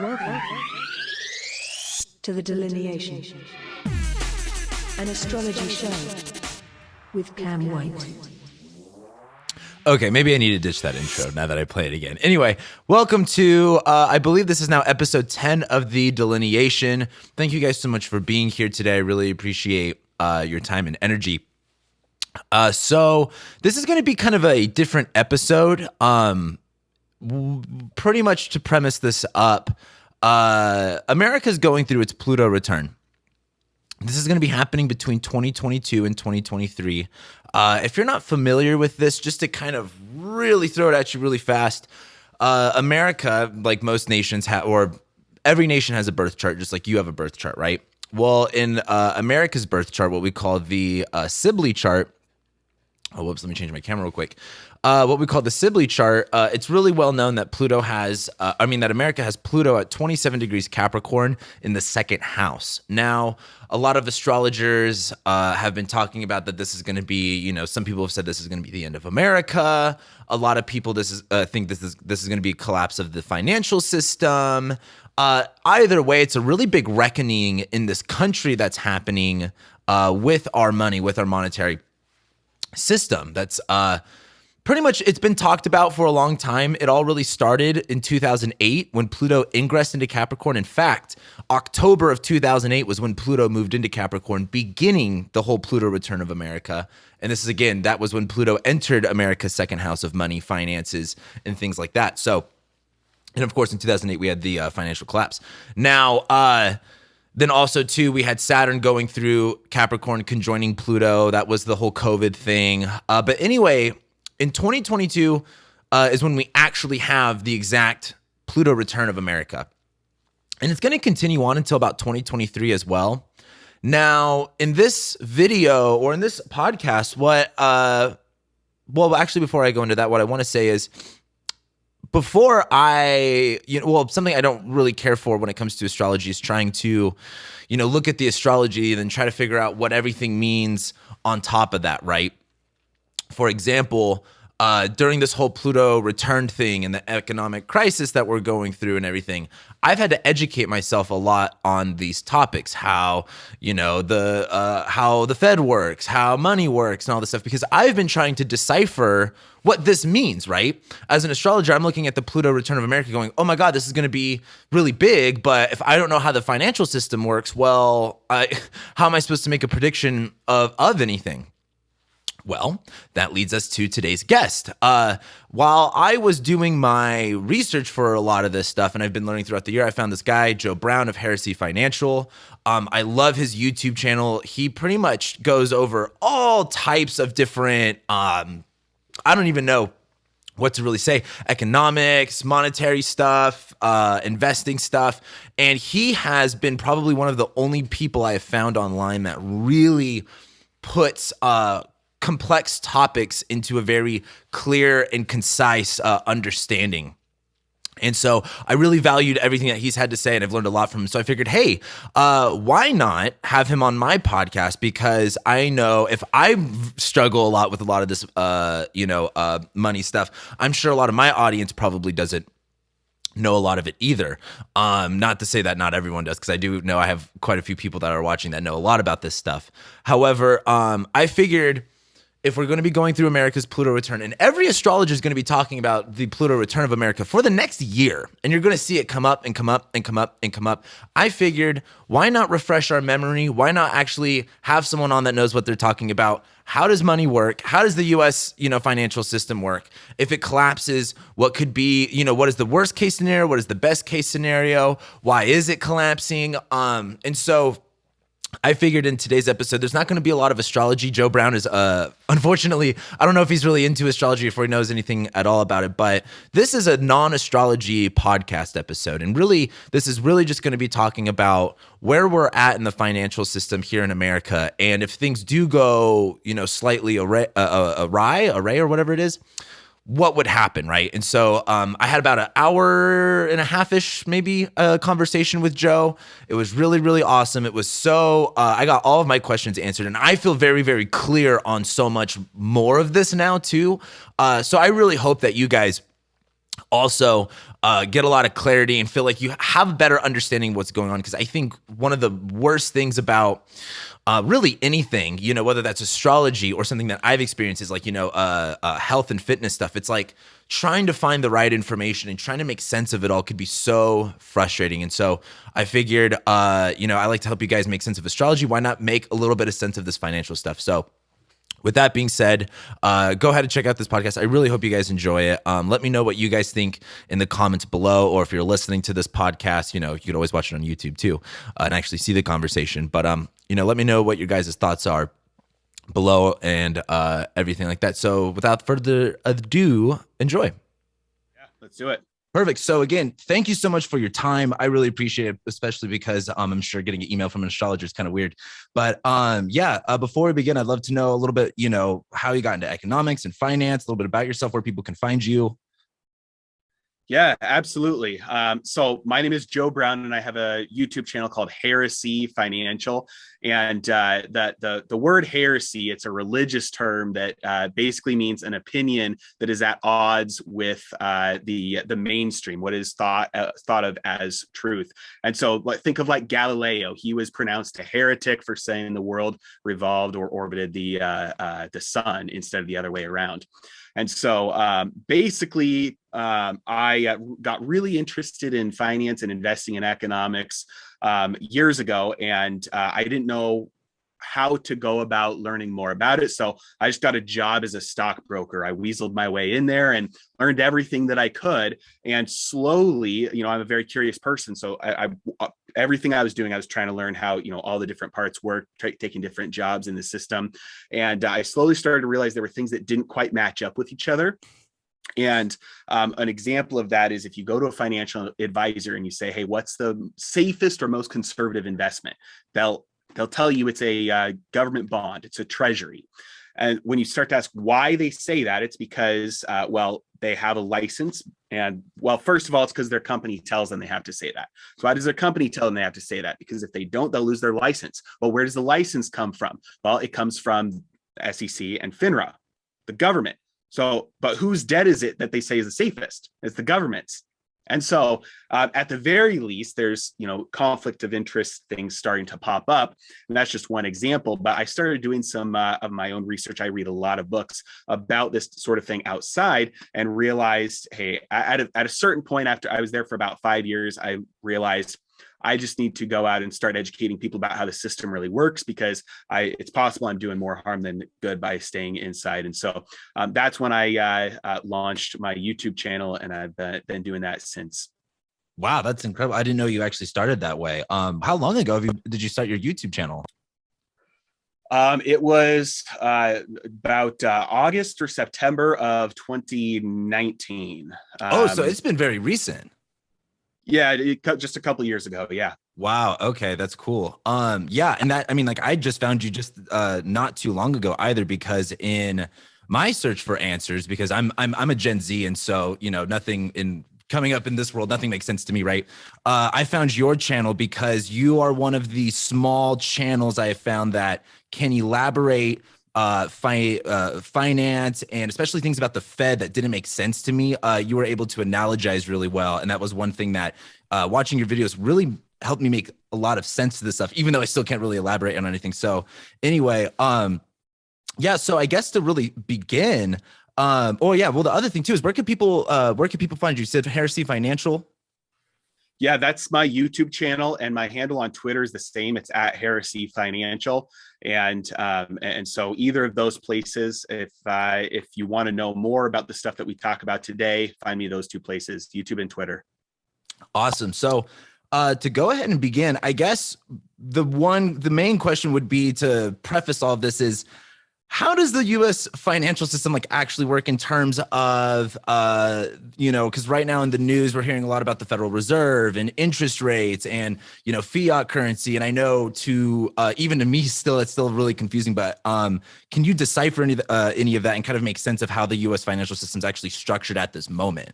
Welcome to the Delineation, an astrology show with Cam White. Okay, maybe I need to ditch that intro now that I play it again. Anyway, welcome to, I believe this is now episode 10 of the Delineation. Thank you guys so much for being here today. I really appreciate your time and energy. So this is going to be kind of a different episode. Pretty much to premise this up, America's going through its Pluto return. This is going to be happening between 2022 and 2023. If you're not familiar with this, just to kind of really throw it at you really fast, America, like most nations, or every nation has a birth chart, just like you have a birth chart, right? Well, in America's birth chart, what we call the Sibley chart. Oh, whoops, let me change my camera real quick. What we call the Sibley chart, it's really well known that that America has Pluto at 27 degrees Capricorn in the second house. Now, a lot of astrologers have been talking about that this is going to be, some people have said this is going to be the end of America. A lot of people think this is going to be a collapse of the financial system. Either way, it's a really big reckoning in this country that's happening with our money, with our monetary system. That's pretty much, it's been talked about for a long time. It all really started in 2008 when Pluto ingressed into Capricorn. In fact, October of 2008 was when Pluto moved into Capricorn, beginning the whole Pluto return of America. And this is, again, that was when Pluto entered America's second house of money, finances, and things like that. So, and of course, in 2008, we had the financial collapse. Now, then also, too, we had Saturn going through Capricorn, conjoining Pluto. That was the whole COVID thing. But anyway, in 2022 is when we actually have the exact Pluto return of America. And it's going to continue on until about 2023 as well. Now, in this video or in this podcast, before I go into that, what I want to say is, something I don't really care for when it comes to astrology is trying to, look at the astrology and then try to figure out what everything means on top of that, right? For example, during this whole Pluto return thing and the economic crisis that we're going through and everything, I've had to educate myself a lot on these topics, how the Fed works, how money works and all this stuff, because I've been trying to decipher what this means, right? As an astrologer, I'm looking at the Pluto return of America going, oh my God, this is going to be really big, but if I don't know how the financial system works, well, how am I supposed to make a prediction of anything? Well, that leads us to today's guest. While I was doing my research for a lot of this stuff, and I've been learning throughout the year, I found this guy, Joe Brown of Heresy Financial. I love his YouTube channel. He pretty much goes over all types of different, I don't even know what to really say, economics, monetary stuff, investing stuff. And he has been probably one of the only people I have found online that really puts complex topics into a very clear and concise understanding. And so I really valued everything that he's had to say, and I've learned a lot from him. So I figured, hey, why not have him on my podcast? Because I know if I struggle a lot with a lot of this, money stuff, I'm sure a lot of my audience probably doesn't know a lot of it either. Not to say that not everyone does, because I do know I have quite a few people that are watching that know a lot about this stuff. However, I figured, if we're going to be going through America's Pluto return, and every astrologer is going to be talking about the Pluto return of America for the next year, and you're going to see it come up and come up and come up and come up, I figured, why not refresh our memory? Why not actually have someone on that knows what they're talking about? How does money work? How does the U.S., financial system work? If it collapses, what could be, what is the worst case scenario? What is the best case scenario? Why is it collapsing? And so I figured in today's episode, there's not going to be a lot of astrology. Joe Brown is, unfortunately, I don't know if he's really into astrology, if he knows anything at all about it, but this is a non-astrology podcast episode. And really, this is really just going to be talking about where we're at in the financial system here in America. And if things do go, slightly awry or whatever it is, what would happen, right? And so I had about an hour and a half-ish, maybe, conversation with Joe. It was really, really awesome. It was so, I got all of my questions answered, and I feel very, very clear on so much more of this now, too. So I really hope that you guys also get a lot of clarity and feel like you have a better understanding of what's going on. Because I think one of the worst things about really anything, whether that's astrology or something that I've experienced is like, health and fitness stuff. It's like trying to find the right information and trying to make sense of it all could be so frustrating. And so I figured, I like to help you guys make sense of astrology. Why not make a little bit of sense of this financial stuff? So with that being said, go ahead and check out this podcast. I really hope you guys enjoy it. Let me know what you guys think in the comments below, or if you're listening to this podcast, you could always watch it on YouTube too, and actually see the conversation. But let me know what your guys' thoughts are below and everything like that. So without further ado, enjoy. Yeah, let's do it. Perfect. So again, thank you so much for your time. I really appreciate it, especially because I'm sure getting an email from an astrologer is kind of weird. But before we begin, I'd love to know a little bit, how you got into economics and finance, a little bit about yourself, where people can find you. Yeah, absolutely. So my name is Joe Brown, and I have a YouTube channel called Heresy Financial. And the word heresy, it's a religious term that basically means an opinion that is at odds with the mainstream, what is thought of as truth. And so think of like Galileo. He was pronounced a heretic for saying the world revolved or orbited the sun instead of the other way around. And so I got really interested in finance and investing in economics years ago, and I didn't know how to go about learning more about it. So I just got a job as a stockbroker. I weaseled my way in there and learned everything that I could. And slowly, I'm a very curious person. So I everything I was doing, I was trying to learn how, all the different parts work, taking different jobs in the system. And I slowly started to realize there were things that didn't quite match up with each other. And an example of that is if you go to a financial advisor and you say, hey, what's the safest or most conservative investment? They'll tell you it's a government bond, it's a treasury. And when you start to ask why they say that, it's because, they have a license. And first of all, it's because their company tells them they have to say that. So why does their company tell them they have to say that? Because if they don't, they'll lose their license. Well, where does the license come from? Well, it comes from SEC and FINRA, the government. So, but whose debt is it that they say is the safest? It's the government's. And so at the very least, there's, conflict of interest things starting to pop up. And that's just one example. But I started doing some of my own research. I read a lot of books about this sort of thing outside and realized, hey, at a certain point after I was there for about 5 years, I realized I just need to go out and start educating people about how the system really works, because it's possible I'm doing more harm than good by staying inside. And so that's when I launched my YouTube channel, and I've been doing that since. Wow, that's incredible. I didn't know you actually started that way. How long ago did you start your YouTube channel? It was about August or September of 2019. So it's been very recent. Yeah, just a couple of years ago. Yeah. Wow. Okay, that's cool. Yeah, and I just found you just not too long ago either, because in my search for answers, because I'm a Gen Z, and so nothing in coming up in this world, nothing makes sense to me, right? I found your channel because you are one of the small channels I have found that can elaborate finance and especially things about the Fed that didn't make sense to me. You were able to analogize really well, and that was one thing that watching your videos really helped me make a lot of sense to this stuff, even though I still can't really elaborate on anything. So anyway, so I guess to really begin, the other thing too is where can people find you? You said Heresy Financial. Yeah, that's my YouTube channel, and my handle on Twitter is the same. It's at Heresy Financial, and so either of those places, if you want to know more about the stuff that we talk about today, find me those two places, YouTube and Twitter. Awesome. So to go ahead and begin, I guess the main question would be, to preface all of this, is how does the U.S. financial system actually work in terms of, because right now in the news, we're hearing a lot about the Federal Reserve and interest rates and, fiat currency. And I know even to me still, it's still really confusing, but can you decipher any of that and kind of make sense of how the U.S. financial system is actually structured at this moment?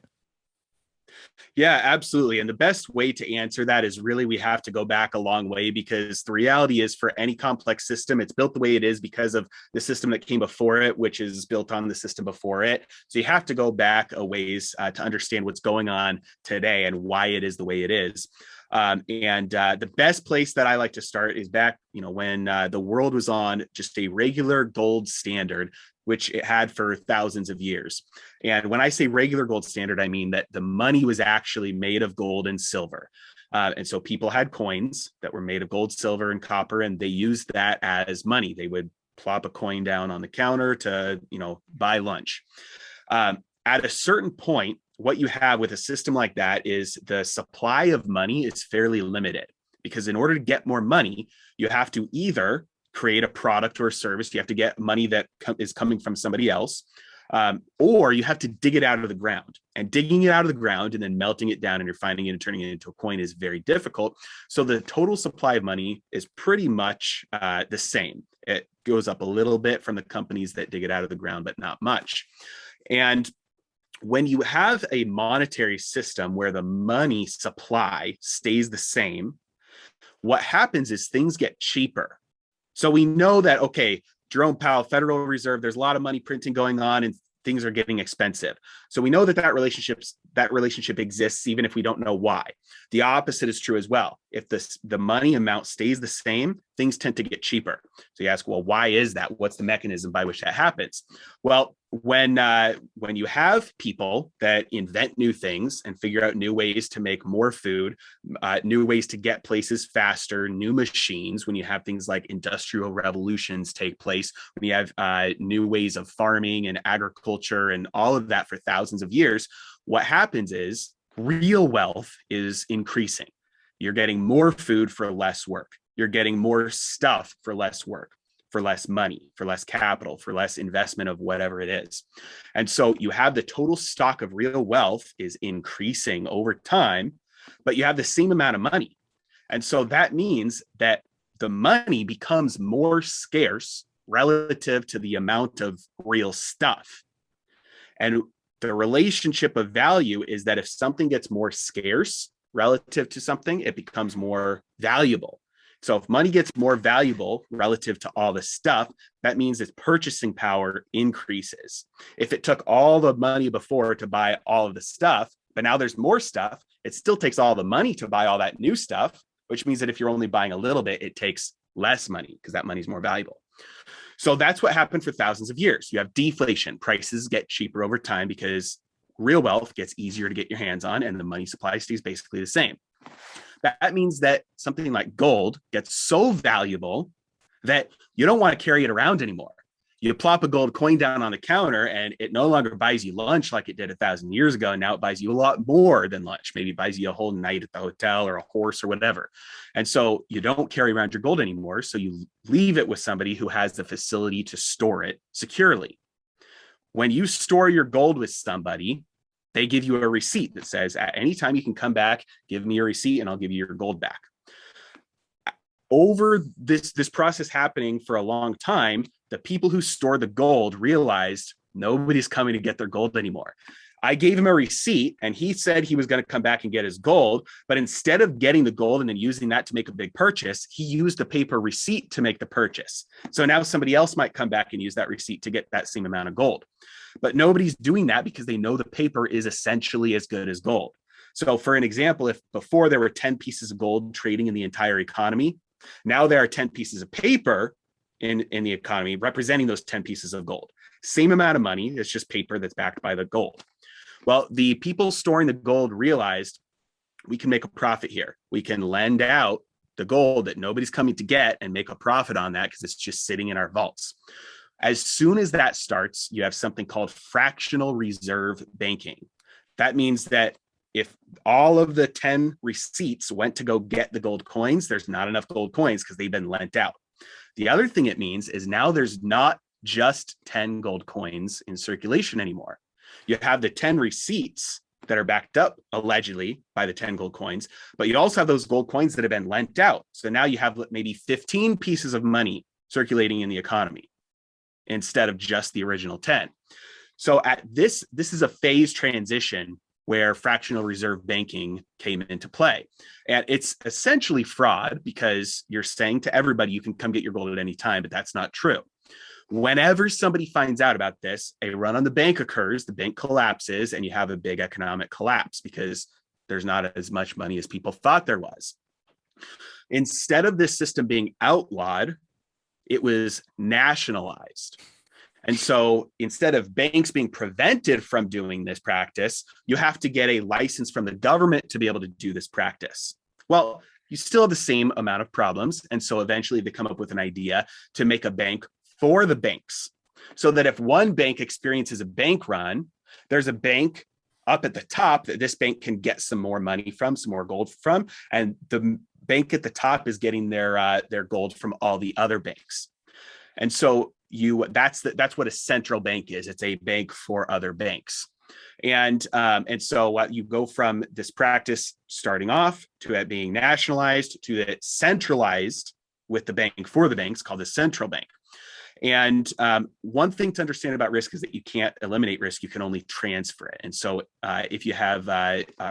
Yeah, absolutely. And the best way to answer that is really we have to go back a long way, because the reality is for any complex system, it's built the way it is because of the system that came before it, which is built on the system before it. So you have to go back a ways to understand what's going on today and why it is the way it is. The best place that I like to start is back, when the world was on just a regular gold standard, which it had for thousands of years. And when I say regular gold standard, I mean that the money was actually made of gold and silver. And so people had coins that were made of gold, silver, and copper, and they used that as money. They would plop a coin down on the counter to, buy lunch. At a certain point, what you have with a system like that is the supply of money is fairly limited, because in order to get more money, you have to either create a product or a service. You have to get money that is coming from somebody else, or you have to dig it out of the ground. And digging it out of the ground and then melting it down and refining it and turning it into a coin is very difficult. So the total supply of money is pretty much the same. It goes up a little bit from the companies that dig it out of the ground, but not much. And when you have a monetary system where the money supply stays the same, what happens is things get cheaper. So we know that, okay, Jerome Powell, Federal Reserve, there's a lot of money printing going on and things are getting expensive. So we know that relationship exists, even if we don't know why. The opposite is true as well. If the money amount stays the same, things tend to get cheaper. So you ask, well, why is that? What's the mechanism by which that happens? Well, when you have people that invent new things and figure out new ways to make more food, new ways to get places faster, new machines, when you have things like industrial revolutions take place, when you have new ways of farming and agriculture and all of that for thousands of years, what happens is real wealth is increasing. You're getting more food for less work. You're getting more stuff for less work, for less money, for less capital, for less investment of whatever it is. And so you have the total stock of real wealth is increasing over time, but you have the same amount of money. And so that means that the money becomes more scarce relative to the amount of real stuff. And the relationship of value is that if something gets more scarce relative to something, it becomes more valuable. So if money gets more valuable relative to all the stuff, that means its purchasing power increases. If it took all the money before to buy all of the stuff, but now there's more stuff, it still takes all the money to buy all that new stuff, which means that if you're only buying a little bit, it takes less money because that money is more valuable. So that's what happened for thousands of years. You have deflation. Prices get cheaper over time because real wealth gets easier to get your hands on and the money supply stays basically the same. That means that something like gold gets so valuable that you don't want to carry it around anymore. You plop a gold coin down on the counter and it no longer buys you lunch like it did 1,000 years ago. And now it buys you a lot more than lunch. Maybe it buys you a whole night at the hotel or a horse or whatever. And so you don't carry around your gold anymore. So you leave it with somebody who has the facility to store it securely. When you store your gold with somebody, they give you a receipt that says at any time you can come back, give me your receipt and I'll give you your gold back. Over this process happening for a long time, the people who store the gold realized nobody's coming to get their gold anymore. I gave him a receipt and he said he was going to come back and get his gold, but instead of getting the gold and then using that to make a big purchase, he used the paper receipt to make the purchase. So now somebody else might come back and use that receipt to get that same amount of gold. But nobody's doing that because they know the paper is essentially as good as gold. So for an example, if before there were 10 pieces of gold trading in the entire economy, now there are 10 pieces of paper in the economy representing those 10 pieces of gold. Same amount of money, it's just paper that's backed by the gold. Well, the people storing the gold realized we can make a profit here. We can lend out the gold that nobody's coming to get and make a profit on that because it's just sitting in our vaults. As soon as that starts, you have something called fractional reserve banking. That means that if all of the 10 receipts went to go get the gold coins, there's not enough gold coins because they've been lent out. The other thing it means is now there's not just 10 gold coins in circulation anymore. You have the 10 receipts that are backed up allegedly by the 10 gold coins, but you also have those gold coins that have been lent out. So now you have maybe 15 pieces of money circulating in the economy instead of just the original 10. So at this is a phase transition where fractional reserve banking came into play. And it's essentially fraud because you're saying to everybody, you can come get your gold at any time, but that's not true. Whenever somebody finds out about this, a run on the bank occurs, the bank collapses, and you have a big economic collapse because there's not as much money as people thought there was. Instead of this system being outlawed, it was nationalized. And so instead of banks being prevented from doing this practice, you have to get a license from the government to be able to do this practice. Well, you still have the same amount of problems. And so eventually they come up with an idea to make a bank for the banks, so that if one bank experiences a bank run, there's a bank up at the top that this bank can get some more money from, some more gold from, and the bank at the top is getting their gold from all the other banks. And so that's what a central bank is. It's a bank for other banks. And so you go from this practice starting off to it being nationalized to it centralized with the bank for the banks called the central bank. And one thing to understand about risk is that you can't eliminate risk, you can only transfer it. And so if you have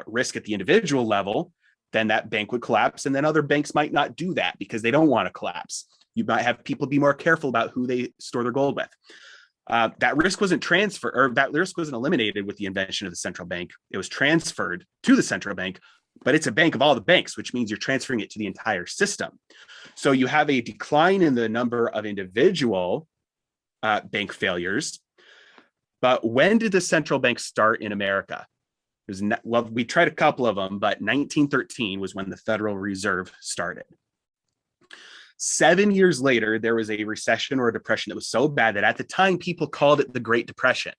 risk at the individual level, then that bank would collapse. And then other banks might not do that because they don't want to collapse. You might have people be more careful about who they store their gold with. That risk wasn't transferred, or that risk wasn't eliminated with the invention of the central bank. It was transferred to the central bank, but it's a bank of all the banks, which means you're transferring it to the entire system. So you have a decline in the number of individual bank failures. But when did the central bank start in America? We tried a couple of them, but 1913 was when the Federal Reserve started. 7 years later, there was a recession or a depression that was so bad that at the time people called it the Great Depression.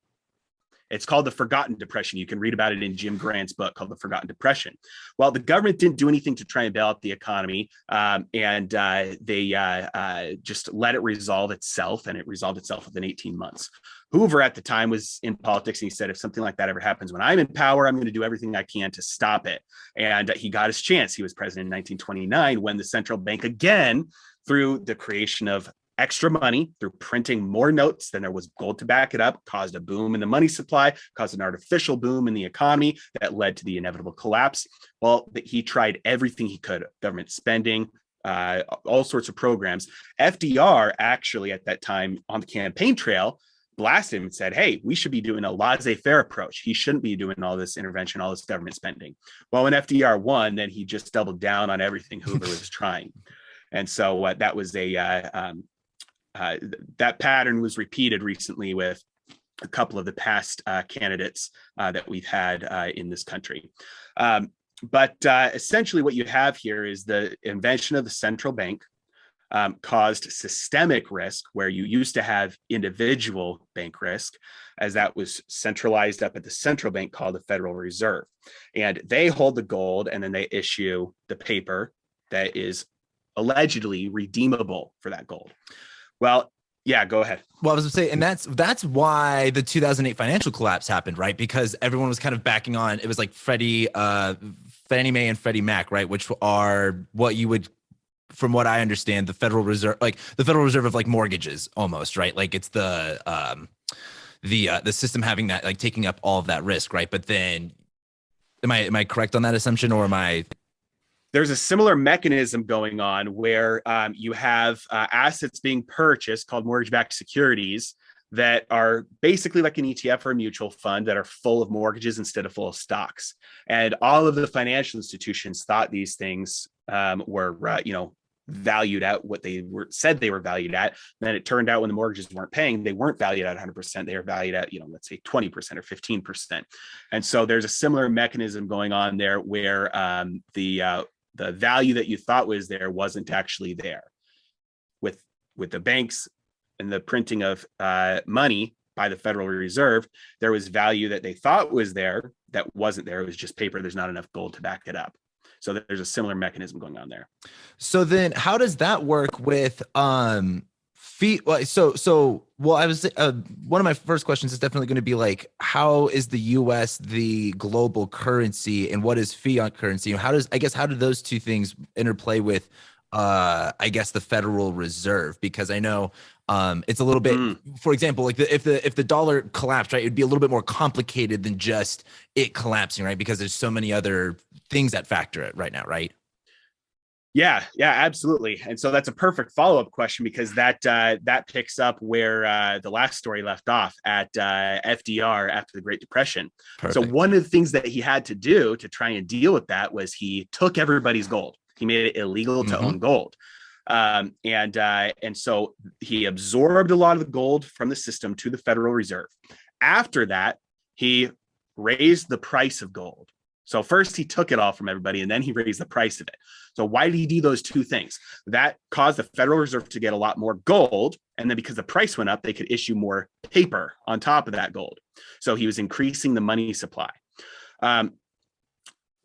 It's called the Forgotten Depression. You can read about it in Jim Grant's book called The Forgotten Depression. Well, the government didn't do anything to try and bail out the economy, and they just let it resolve itself, and it resolved itself within 18 months. Hoover at the time was in politics, and he said, if something like that ever happens when I'm in power, I'm going to do everything I can to stop it. And he got his chance. He was president in 1929 when the central bank again, through the creation of extra money, through printing more notes than there was gold to back it up, caused a boom in the money supply, caused an artificial boom in the economy that led to the inevitable collapse. Well, he tried everything he could, government spending, all sorts of programs. FDR actually at that time on the campaign trail blasted him and said, hey, we should be doing a laissez-faire approach. He shouldn't be doing all this intervention, all this government spending. Well, when FDR won, then he just doubled down on everything Hoover was trying. And so that was that pattern was repeated recently with a couple of the past candidates that we've had in this country. But essentially what you have here is the invention of the central bank caused systemic risk, where you used to have individual bank risk, as that was centralized up at the central bank called the Federal Reserve. And they hold the gold, and then they issue the paper that is allegedly redeemable for that gold. Well, yeah, go ahead. Well, I was going to say, and that's why the 2008 financial collapse happened, right? Because everyone was kind of backing on, it was like Fannie Mae and Freddie Mac, right? Which are what you would, from what I understand, the Federal Reserve, like the Federal Reserve of like mortgages almost, right? Like it's the system having that, like taking up all of that risk, right? But then am I correct on that assumption, or am I? There's a similar mechanism going on where you have assets being purchased called mortgage-backed securities that are basically like an ETF or a mutual fund that are full of mortgages instead of full of stocks. And all of the financial institutions thought these things were, valued at what they said they were valued at. And then it turned out when the mortgages weren't paying, they weren't valued at 100%. They were valued at, let's say 20% or 15%. And so there's a similar mechanism going on there where the value that you thought was there wasn't actually there. With the banks and the printing of money by the Federal Reserve, there was value that they thought was there that wasn't there. It was just paper. There's not enough gold to back it up. So there's a similar mechanism going on there. So then how does that work with fee? Well, I was one of my first questions is definitely going to be like, how is the US the global currency, and what is fiat currency? How do those two things interplay with the Federal Reserve? Because I know It's a little bit, Mm. for example, like if the dollar collapsed, right, it'd be a little bit more complicated than just it collapsing, right? Because there's so many other things that factor it right now, right? Yeah, absolutely. And so that's a perfect follow-up question because that picks up where the last story left off at FDR after the Great Depression. So Perfect. one of the things that he had to do to try and deal with that was he took everybody's gold. He made it illegal to Mm-hmm. own gold. And so he absorbed a lot of the gold from the system to the Federal Reserve. After that, he raised the price of gold. So first he took it all from everybody and then he raised the price of it. So why did he do those two things? That caused the Federal Reserve to get a lot more gold. And then because the price went up, they could issue more paper on top of that gold. So he was increasing the money supply. Um,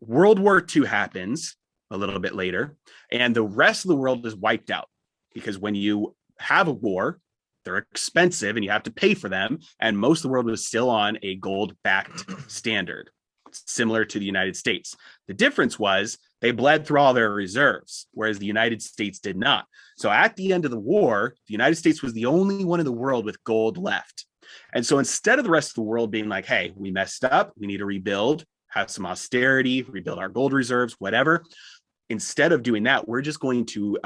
World War II happens a little bit later, and the rest of the world is wiped out because when you have a war, they're expensive and you have to pay for them. And most of the world was still on a gold backed standard, similar to the United States. The difference was they bled through all their reserves, whereas the United States did not. So at the end of the war, the United States was the only one in the world with gold left. And so instead of the rest of the world being like, hey, we messed up, we need to rebuild, have some austerity, rebuild our gold reserves, whatever. Instead of doing that, we're just going to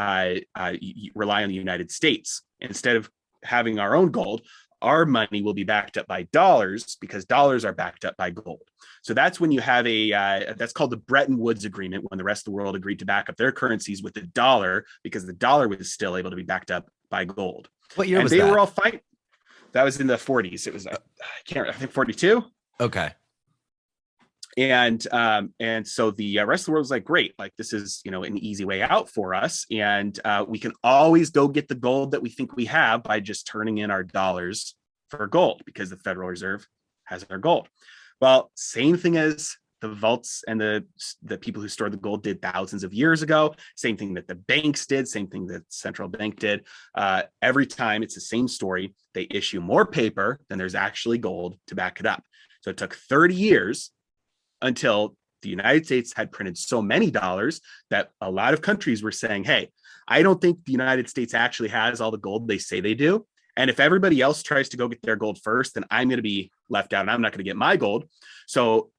rely on the United States. Instead of having our own gold, our money will be backed up by dollars because dollars are backed up by gold. So that's when you have that's called the Bretton Woods Agreement, when the rest of the world agreed to back up their currencies with the dollar because the dollar was still able to be backed up by gold. What year and was they that? were all fighting. That was in the 40s. It was, I think 42. Okay. And so the rest of the world was like, great, like this is, an easy way out for us. And we can always go get the gold that we think we have by just turning in our dollars for gold because the Federal Reserve has our gold. Well, same thing as the vaults and the people who stored the gold did thousands of years ago. Same thing that the banks did, same thing that central bank did. Every time it's the same story. They issue more paper than there's actually gold to back it up. So it took 30 years until the United States had printed so many dollars that a lot of countries were saying, hey, I don't think the United States actually has all the gold they say they do. And if everybody else tries to go get their gold first, then I'm going to be left out and I'm not going to get my gold. So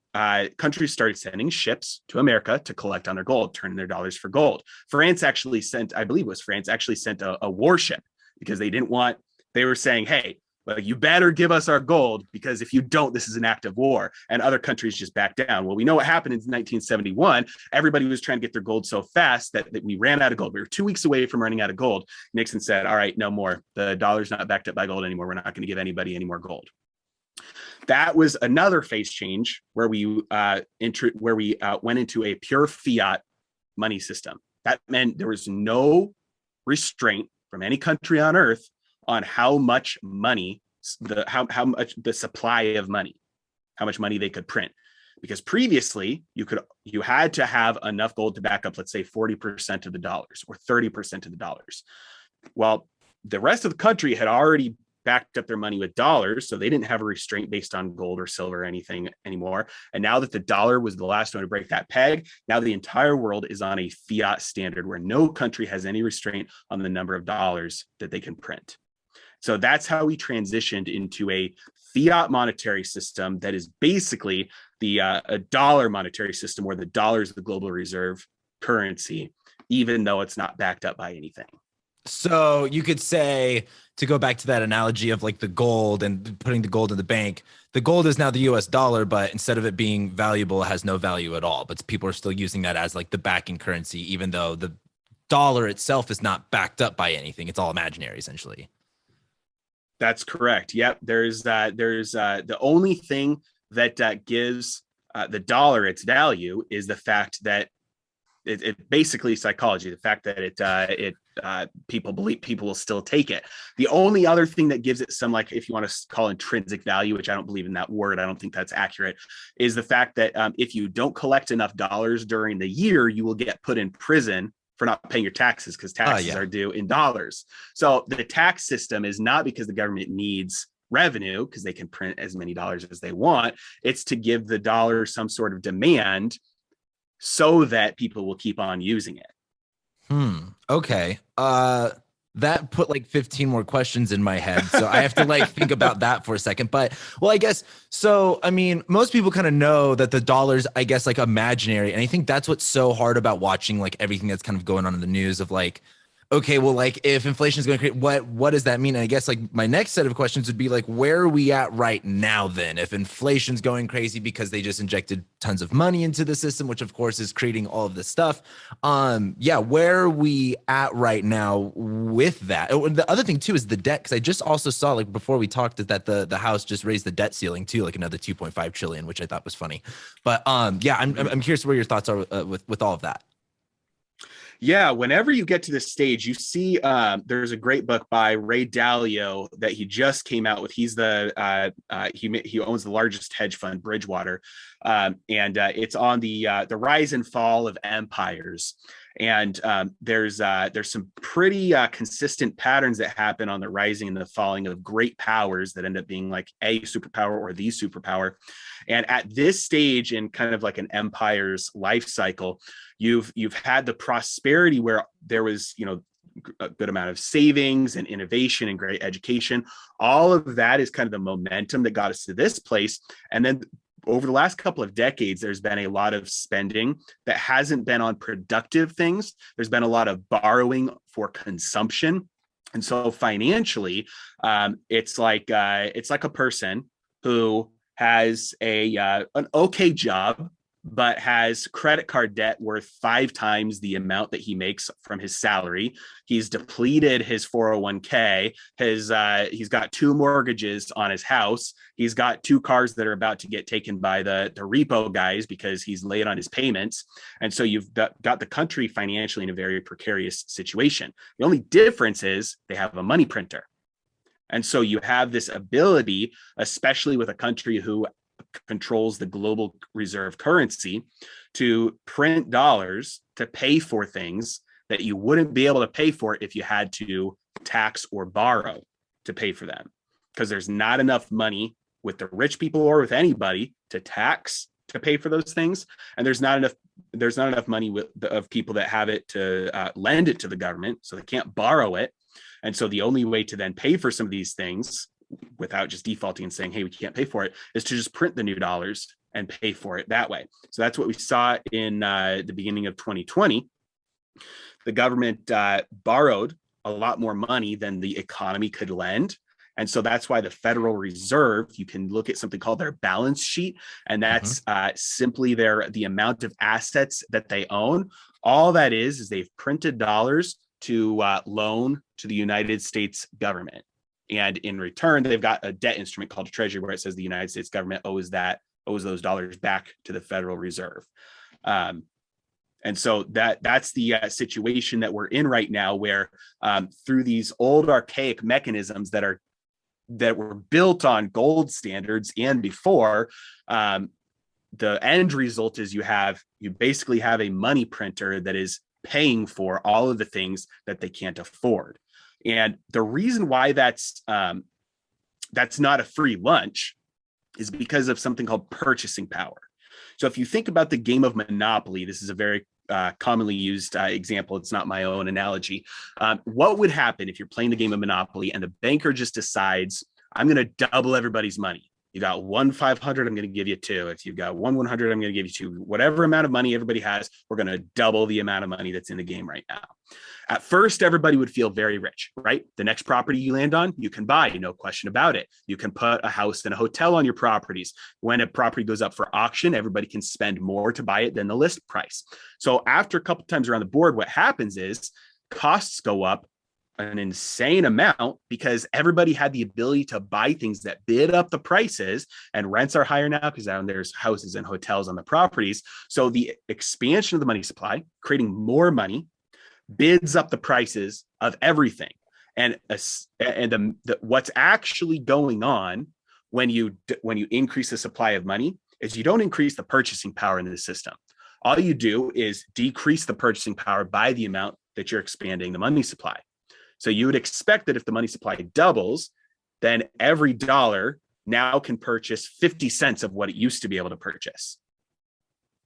countries started sending ships to America to collect on their gold, turning their dollars for gold. France actually sent, I believe it was France, actually sent a warship because they were saying, hey, well, you better give us our gold because if you don't, this is an act of war. And other countries just back down. Well, we know what happened in 1971. Everybody was trying to get their gold so fast that we ran out of gold. We were 2 weeks away from running out of gold. Nixon said, all right, no more. The dollar's not backed up by gold anymore. We're not going to give anybody any more gold. That was another phase change where we went into a pure fiat money system. That meant there was no restraint from any country on earth on how much money, how much the supply of money, how much money they could print. Because previously you had to have enough gold to back up, let's say 40% of the dollars or 30% of the dollars. Well, the rest of the country had already backed up their money with dollars, so they didn't have a restraint based on gold or silver or anything anymore. And now that the dollar was the last one to break that peg, now the entire world is on a fiat standard where no country has any restraint on the number of dollars that they can print. So that's how we transitioned into a fiat monetary system that is basically a dollar monetary system where the dollar is the global reserve currency, even though it's not backed up by anything. So you could say, to go back to that analogy of like the gold and putting the gold in the bank, the gold is now the US dollar, but instead of it being valuable, it has no value at all. But people are still using that as like the backing currency, even though the dollar itself is not backed up by anything. It's all imaginary, essentially. That's correct. Yep. There's the only thing that gives the dollar its value is the fact that it basically psychology, the fact that people believe people will still take it. The only other thing that gives it some, like, if you want to call intrinsic value, which I don't believe in that word, I don't think that's accurate, is the fact that if you don't collect enough dollars during the year, you will get put in prison for not paying your taxes because taxes are due in dollars. So the tax system is not because the government needs revenue because they can print as many dollars as they want. It's to give the dollar some sort of demand so that people will keep on using it. Okay. that put like 15 more questions in my head. So I have to like think about that for a second. But well, I guess so. I mean, most people kind of know that the dollar's, I guess, like imaginary. And I think that's what's so hard about watching like everything that's kind of going on in the news of like, okay, well, like if inflation is going to create, what does that mean? And I guess like my next set of questions would be like, where are we at right now then? If inflation's going crazy because they just injected tons of money into the system, which of course is creating all of this stuff. Yeah, where are we at right now with that? Oh, and the other thing too is the debt, because I just also saw like before we talked that the House just raised the debt ceiling too, like another 2.5 trillion, which I thought was funny. But yeah, I'm curious where your thoughts are with all of that. Yeah, whenever you get to this stage, you see there's a great book by Ray Dalio that he just came out with. He's he owns the largest hedge fund, Bridgewater, and it's on the rise and fall of empires. And there's some pretty consistent patterns that happen on the rising and the falling of great powers that end up being like a superpower or the superpower. And at this stage in kind of like an empire's life cycle, you've had the prosperity where there was, a good amount of savings and innovation and great education. All of that is kind of the momentum that got us to this place. And then over the last couple of decades, there's been a lot of spending that hasn't been on productive things. There's been a lot of borrowing for consumption. And so financially, it's like a person who has an okay job, but has credit card debt worth 5 times the amount that he makes from his salary. He's depleted his 401k. He's got 2 mortgages on his house. He's got 2 cars that are about to get taken by the repo guys because he's late on his payments. And so you've got the country financially in a very precarious situation. The only difference is they have a money printer. And so you have this ability, especially with a country who controls the global reserve currency, to print dollars to pay for things that you wouldn't be able to pay for if you had to tax or borrow to pay for them, because there's not enough money with the rich people or with anybody to tax to pay for those things, and there's not enough money of people that have it to lend it to the government, so they can't borrow it. And so the only way to then pay for some of these things without just defaulting and saying, hey, we can't pay for it, is to just print the new dollars and pay for it that way. So that's what we saw in the beginning of 2020. The government borrowed a lot more money than the economy could lend. And so that's why the Federal Reserve, you can look at something called their balance sheet, and that's simply the amount of assets that they own. All that is they've printed dollars to loan to the United States government. And in return, they've got a debt instrument called a treasury where it says the United States government owes those dollars back to the Federal Reserve. And so that's the situation that we're in right now, where through these old archaic mechanisms that were built on gold standards and before, the end result is you basically have a money printer that is paying for all of the things that they can't afford. And the reason why that's not a free lunch is because of something called purchasing power. So if you think about the game of Monopoly, this is a very commonly used example. It's not my own analogy. What would happen if you're playing the game of Monopoly and the banker just decides, I'm going to double everybody's money? You got 1 500, I'm going to give you 2. If you've got 1 100, I'm going to give you 2. Whatever amount of money everybody has, we're going to double the amount of money that's in the game right now. At first, everybody would feel very rich, right? The next property you land on, you can buy, no question about it. You can put a house and a hotel on your properties. When a property goes up for auction, everybody can spend more to buy it than the list price. So after a couple times around the board, what happens is costs go up an insane amount because everybody had the ability to buy things that bid up the prices, and rents are higher now because now there's houses and hotels on the properties. So the expansion of the money supply, creating more money, bids up the prices of everything. And what's actually going on when you increase the supply of money is you don't increase the purchasing power in the system. All you do is decrease the purchasing power by the amount that you're expanding the money supply. So you would expect that if the money supply doubles, then every dollar now can purchase 50 cents of what it used to be able to purchase.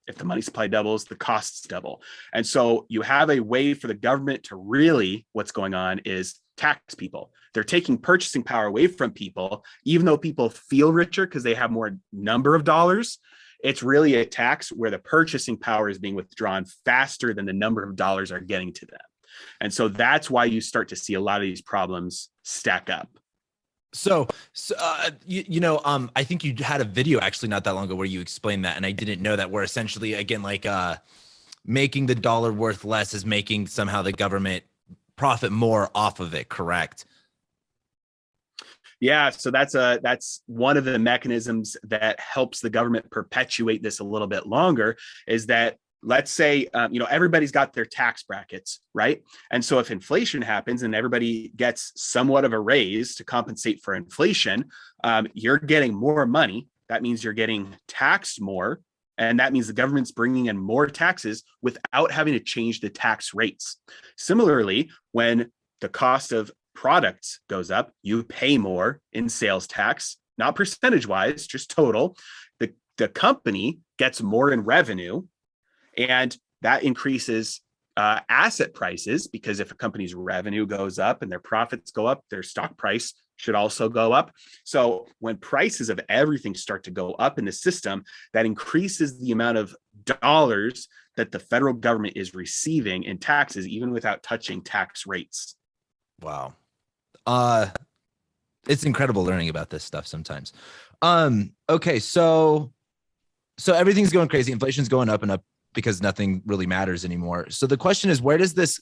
If the money supply doubles, the costs double. And so you have a way for the government to really, what's going on is tax people. They're taking purchasing power away from people, even though people feel richer because they have more number of dollars. It's really a tax where the purchasing power is being withdrawn faster than the number of dollars are getting to them. And so that's why you start to see a lot of these problems stack up. I think you had a video actually not that long ago where you explained that, and I didn't know that. We're essentially, again, like making the dollar worth less is making somehow the government profit more off of it, correct? Yeah, so that's one of the mechanisms that helps the government perpetuate this a little bit longer, is that, let's say, everybody's got their tax brackets, right? And so if inflation happens and everybody gets somewhat of a raise to compensate for inflation, you're getting more money. That means you're getting taxed more. And that means the government's bringing in more taxes without having to change the tax rates. Similarly, when the cost of products goes up, you pay more in sales tax, not percentage wise, just total. The company gets more in revenue, and that increases asset prices, because if a company's revenue goes up and their profits go up, their stock price should also go up. So when prices of everything start to go up in the system, that increases the amount of dollars that the federal government is receiving in taxes, even without touching tax rates. Wow. It's incredible learning about this stuff sometimes. Okay. So everything's going crazy. Inflation's going up and up because nothing really matters anymore. So the question is, where does this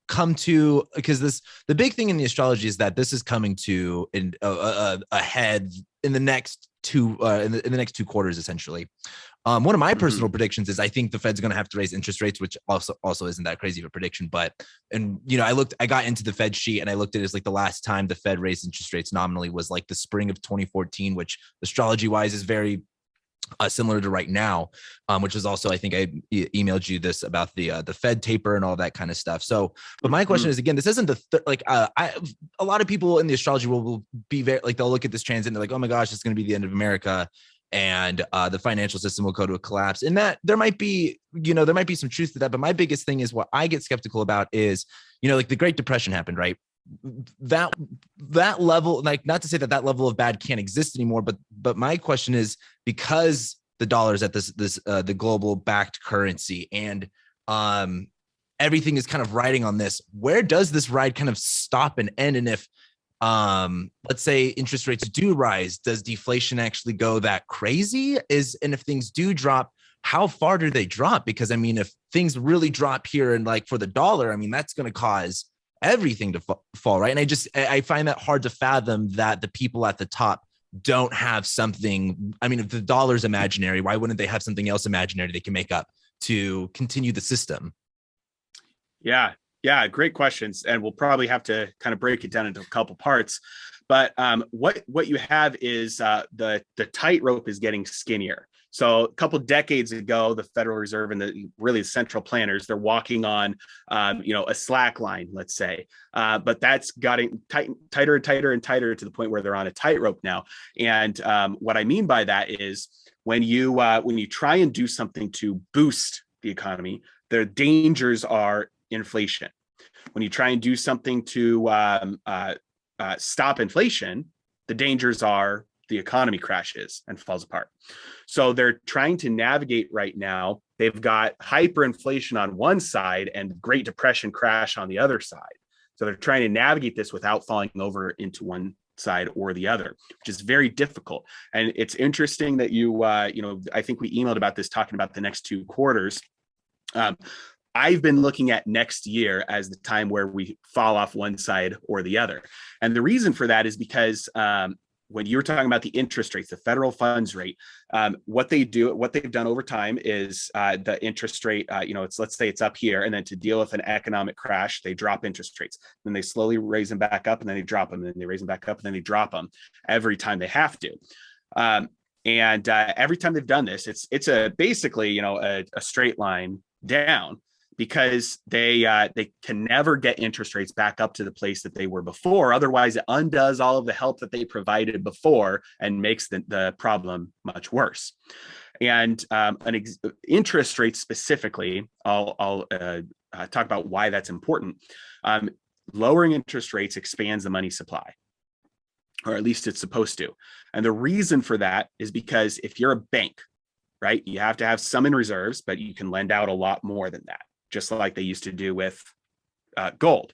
come to? Because the big thing in the astrology is that this is coming to ahead in the next two in the next 2 quarters, essentially. One of my personal predictions is I think the Fed's going to have to raise interest rates, which also isn't that crazy of a prediction. But, I got into the Fed sheet and I looked at it as like the last time the Fed raised interest rates nominally was like the spring of 2014, which astrology wise is very similar to right now, which is also, I think I emailed you this about the Fed taper and all that kind of stuff. So, but my question is, again, this isn't a lot of people in the astrology world will be very like, they'll look at this transit and they're like, oh my gosh, it's going to be the end of America, and the financial system will go to a collapse. And that there might be some truth to that. But my biggest thing is, what I get skeptical about is, like the Great Depression happened, right? That level, like, not to say that level of bad can't exist anymore, but my question is, because the dollar is at the global backed currency, and everything is kind of riding on this, where does this ride kind of stop and end? And if let's say interest rates do rise, does deflation actually go that crazy? And if things do drop, how far do they drop? Because I mean, if things really drop here and like for the dollar, I mean, that's going to cause everything to fall, right? And I find that hard to fathom that the people at the top don't have something. I mean, if the dollar's imaginary, why wouldn't they have something else imaginary they can make up to continue the system? Yeah, great questions. And we'll probably have to kind of break it down into a couple parts. But what you have is the tightrope is getting skinnier. So a couple decades ago, the Federal Reserve and the central planners, they're walking on, a slack line, let's say, but that's gotten tighter and tighter and tighter to the point where they're on a tightrope now. And what I mean by that is when you try and do something to boost the economy, the dangers are inflation. When you try and do something to stop inflation, the dangers are the economy crashes and falls apart. So they're trying to navigate right now. They've got hyperinflation on one side and Great Depression crash on the other side. So they're trying to navigate this without falling over into one side or the other, which is very difficult. And it's interesting that I think we emailed about this, talking about the next 2 quarters. I've been looking at next year as the time where we fall off one side or the other. And the reason for that is because when you were talking about the interest rates, the federal funds rate, what they've done over time is the interest rate, let's say it's up here, and then to deal with an economic crash, they drop interest rates. Then they slowly raise them back up, and then they drop them, and then they raise them back up, and then they drop them every time they have to. And every time they've done this, it's basically a straight line down, because they can never get interest rates back up to the place that they were before. Otherwise, it undoes all of the help that they provided before and makes the problem much worse. And interest rates specifically, I'll talk about why that's important. lowering interest rates expands the money supply, or at least it's supposed to. And the reason for that is because if you're a bank, right, you have to have some in reserves, but you can lend out a lot more than that, just like they used to do with gold.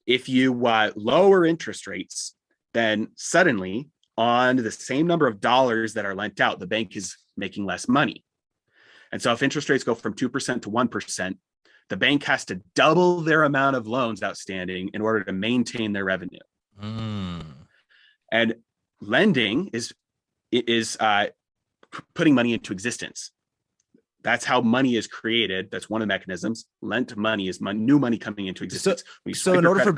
If you lower interest rates, then suddenly on the same number of dollars that are lent out, the bank is making less money. And so if interest rates go from 2% to 1%, the bank has to double their amount of loans outstanding in order to maintain their revenue. And lending is putting money into existence. That's how money is created. That's one of the mechanisms. Lent money is new money coming into existence. So in order for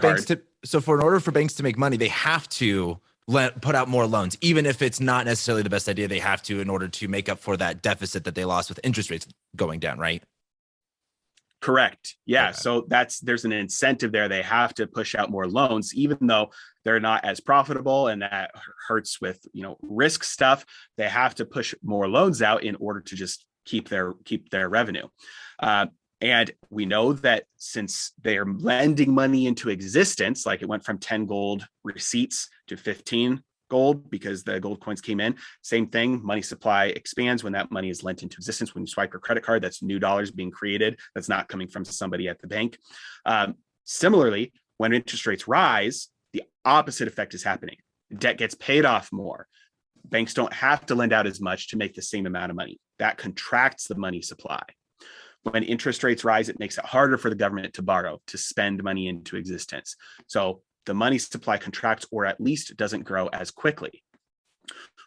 banks to make money, they have to put out more loans, even if it's not necessarily the best idea. They have to, in order to make up for that deficit that they lost with interest rates going down, right? Correct. Yeah. Okay. So there's an incentive there. They have to push out more loans, even though they're not as profitable, and that hurts with, risk stuff. They have to push more loans out in order to just keep their revenue. And we know that since they're lending money into existence, like it went from 10 gold receipts to 15 gold because the gold coins came in. Same thing, money supply expands when that money is lent into existence. When you swipe your credit card, that's new dollars being created. That's not coming from somebody at the bank. Similarly, when interest rates rise, the opposite effect is happening. Debt gets paid off more. Banks don't have to lend out as much to make the same amount of money. That contracts the money supply. When interest rates rise, it makes it harder for the government to borrow, to spend money into existence. So the money supply contracts, or at least doesn't grow as quickly.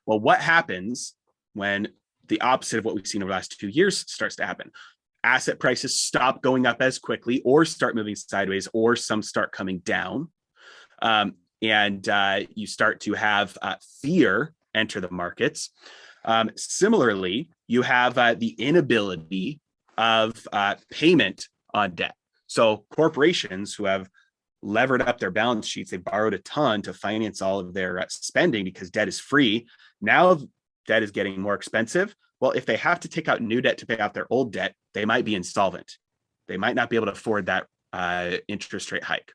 Well, what happens when the opposite of what we've seen over the last 2 years starts to happen? Asset prices stop going up as quickly, or start moving sideways, or some start coming down. And you start to have fear enter the markets. Similarly, you have the inability of payment on debt. So corporations who have levered up their balance sheets, they borrowed a ton to finance all of their spending because debt is free. Now debt is getting more expensive. Well, if they have to take out new debt to pay off their old debt, they might be insolvent. They might not be able to afford that interest rate hike.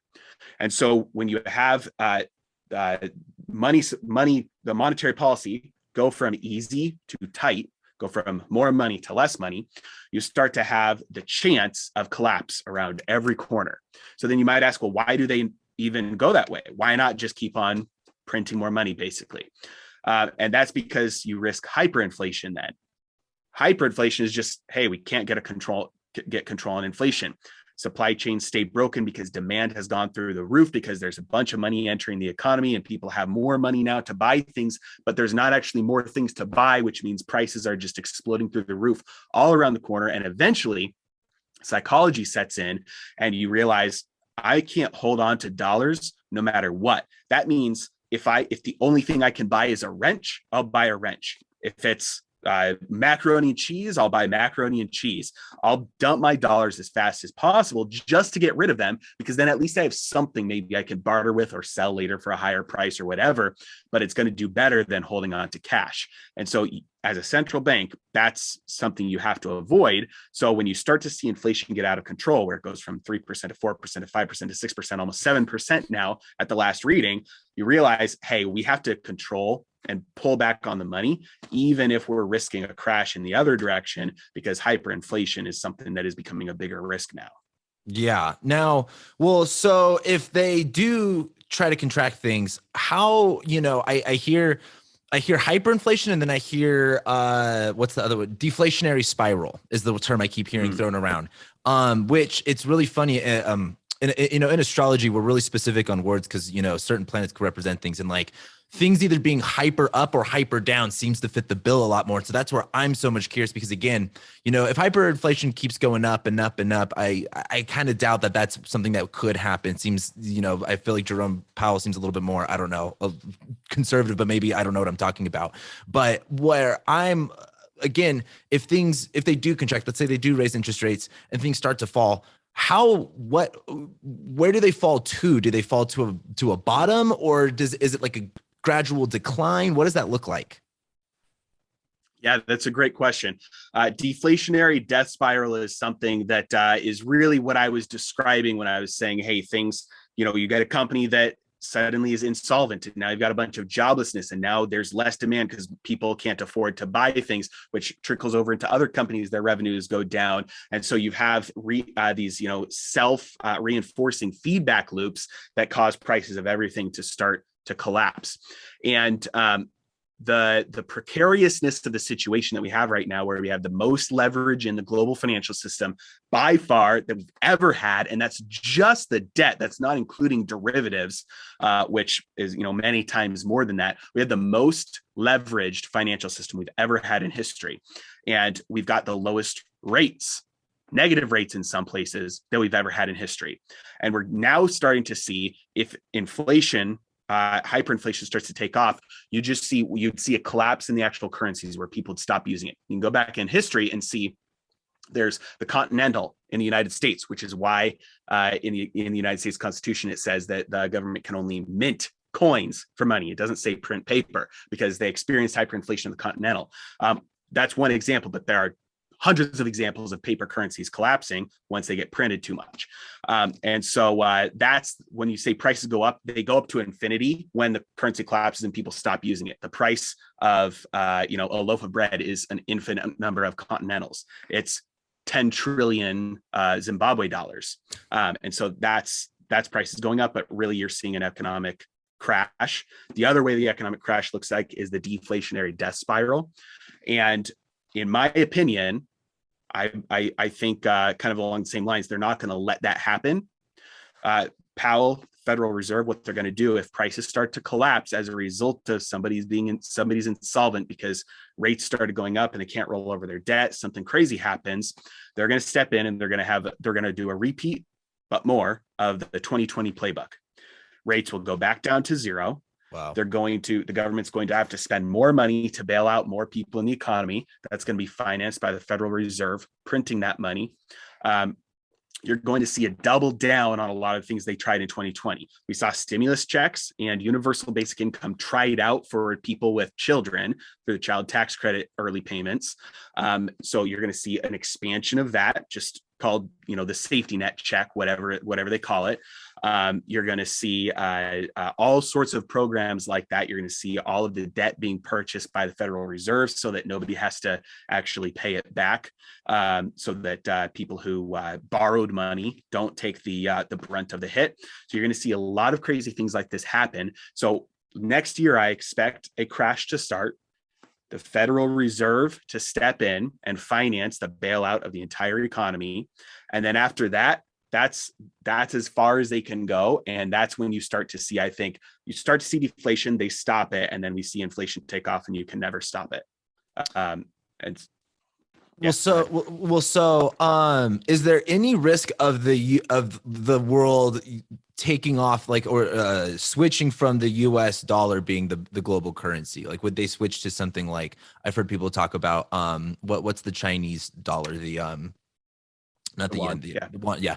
And so when you have the monetary policy go from easy to tight, go from more money to less money, you start to have the chance of collapse around every corner. So then you might ask, well, why do they even go that way? Why not just keep on printing more money, basically? And that's because you risk hyperinflation then. Hyperinflation is just, hey, we can't get control on inflation. Supply chains stay broken because demand has gone through the roof because there's a bunch of money entering the economy and people have more money now to buy things, but there's not actually more things to buy, which means prices are just exploding through the roof all around the corner. And eventually psychology sets in and you realize I can't hold on to dollars no matter what. That means if the only thing I can buy is a wrench, I'll buy a wrench. If it's macaroni and cheese, I'll buy macaroni and cheese. I'll dump my dollars as fast as possible just to get rid of them, because then at least I have something maybe I can barter with or sell later for a higher price or whatever, but it's going to do better than holding on to cash. And so as a central bank, that's something you have to avoid. So when you start to see inflation get out of control, where it goes from 3% to 4% to 5% to 6%, almost 7% now at the last reading, you realize, hey, we have to control and pull back on the money, even if we're risking a crash in the other direction, because hyperinflation is something that is becoming a bigger risk now. Yeah. Now, well, so if they do try to contract things, how, I hear hyperinflation, and then I hear what's the other one? Deflationary spiral is the term I keep hearing thrown around. Which it's really funny. In astrology, we're really specific on words because certain planets can represent things, and like things either being hyper up or hyper down seems to fit the bill a lot more. So that's where I'm so much curious, because again, if hyperinflation keeps going up and up and up, I kind of doubt that that's something that could happen. Seems, I feel like Jerome Powell seems a little bit more, I don't know, conservative, but maybe I don't know what I'm talking about. But where I'm, again, if they do contract, let's say they do raise interest rates and things start to fall, where do they fall to? Do they fall to a bottom, or is it like a gradual decline? What does that look like? Yeah, that's a great question. Deflationary death spiral is something that is really what I was describing when I was saying, hey, things, you get a company that suddenly is insolvent, and now you've got a bunch of joblessness, and now there's less demand because people can't afford to buy things, which trickles over into other companies. Their revenues go down, and so you have these self reinforcing feedback loops that cause prices of everything to start to collapse. And the precariousness of the situation that we have right now, where we have the most leverage in the global financial system by far that we've ever had, and that's just the debt. That's not including derivatives, which is many times more than that. We have the most leveraged financial system we've ever had in history, and we've got the lowest rates, negative rates in some places, that we've ever had in history. And we're now starting to see, if inflation, hyperinflation starts to take off, you'd see a collapse in the actual currencies where people would stop using it. You can go back in history and see there's the Continental in the United States, which is why in the United States Constitution it says that the government can only mint coins for money. It doesn't say print paper, because they experienced hyperinflation in the Continental. That's one example, but there are hundreds of examples of paper currencies collapsing once they get printed too much. And so that's when you say prices go up, they go up to infinity when the currency collapses and people stop using it. The price of a loaf of bread is an infinite number of continentals. It's 10 trillion Zimbabwe dollars. And so that's prices going up, but really you're seeing an economic crash. The other way the economic crash looks like is the deflationary death spiral. And in my opinion, I think kind of along the same lines, they're not going to let that happen. Powell, Federal Reserve, what they're going to do if prices start to collapse as a result of somebody's insolvent because rates started going up and they can't roll over their debt, something crazy happens, they're going to step in and they're going to do a repeat, but more of the 2020 playbook. Rates will go back down to zero. Wow. The government's going to have to spend more money to bail out more people in the economy. That's going to be financed by the Federal Reserve printing that money. You're going to see a double down on a lot of things they tried in 2020. We saw stimulus checks and universal basic income tried out for people with children through the child tax credit early payments. So you're going to see an expansion of that, just called the safety net check, whatever they call it. You're going to see all sorts of programs like that. You're going to see all of the debt being purchased by the Federal Reserve so that nobody has to actually pay it back, so that people who borrowed money don't take the brunt of the hit. So you're going to see a lot of crazy things like this happen. So next year, I expect a crash to start, the Federal Reserve to step in and finance the bailout of the entire economy. And then after that, that's as far as they can go. And that's when you start to see, I think, deflation, they stop it, and then we see inflation take off and you can never stop it. Is there any risk of the world taking off, or switching from the US dollar being the global currency? Like, would they switch to something like, I've heard people talk about what's the Chinese dollar, not the yen, the one, yeah.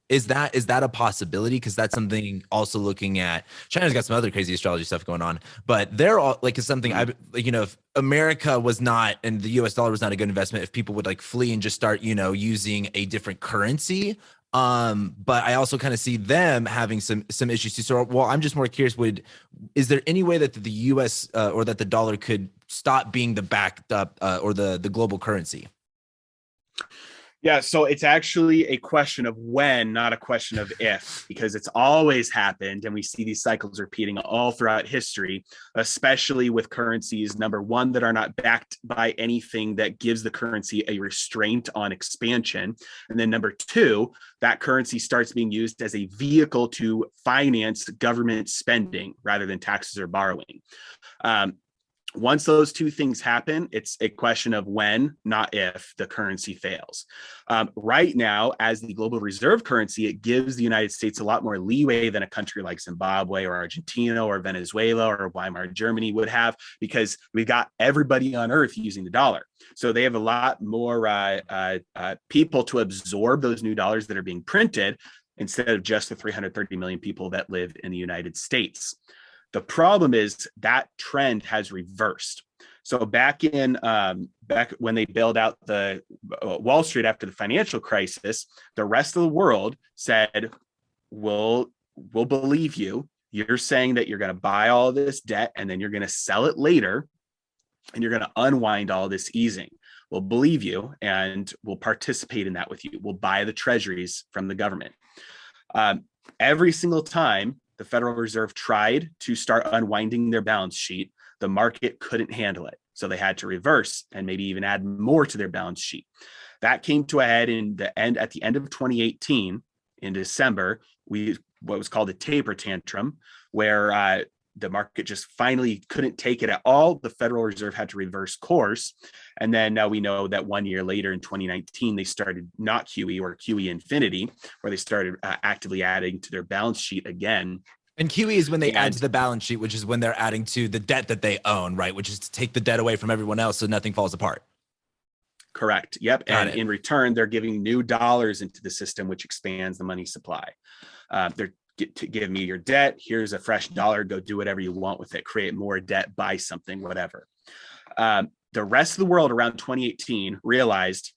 Is that a possibility? Because that's something also looking at. China's got some other crazy astrology stuff going on, but they're all is something if America was not, and the US dollar was not a good investment, if people would flee and just start using a different currency. But I also kind of see them having some issues too. So, well, I'm just more curious, is there any way that the US or that the dollar could stop being the backed up or the global currency? Yeah, so it's actually a question of when, not a question of if, because it's always happened. And we see these cycles repeating all throughout history, especially with currencies, number one, that are not backed by anything that gives the currency a restraint on expansion. And then number two, that currency starts being used as a vehicle to finance government spending rather than taxes or borrowing. Once those two things happen, it's a question of when, not if, the currency fails. Right now, as the global reserve currency, it gives the United States a lot more leeway than a country like Zimbabwe or Argentina or Venezuela or Weimar Germany would have, because we've got everybody on earth using the dollar. So they have a lot more people to absorb those new dollars that are being printed instead of just the 330 million people that live in the United States. The problem is that trend has reversed. So back when they bailed out the Wall Street after the financial crisis, the rest of the world said, we'll believe you. You're saying that you're going to buy all of this debt and then you're going to sell it later and you're going to unwind all this easing. We'll believe you and we'll participate in that with you. We'll buy the treasuries from the government. Every single time the Federal Reserve tried to start unwinding their balance sheet, the market couldn't handle it. So they had to reverse and maybe even add more to their balance sheet. That came to a head at the end of 2018 in December. What was called a taper tantrum, where the market just finally couldn't take it at all. The Federal Reserve had to reverse course. And then now we know that 1 year later in 2019, they started not QE or QE infinity, where they started actively adding to their balance sheet again. And QE is when they add to the balance sheet, which is when they're adding to the debt that they own, right? Which is to take the debt away from everyone else so nothing falls apart. Correct. Yep. And in return, they're giving new dollars into the system, which expands the money supply. They're to give me your debt. Here's a fresh dollar. Go do whatever you want with it. Create more debt, buy something, whatever. The rest of the world around 2018 realized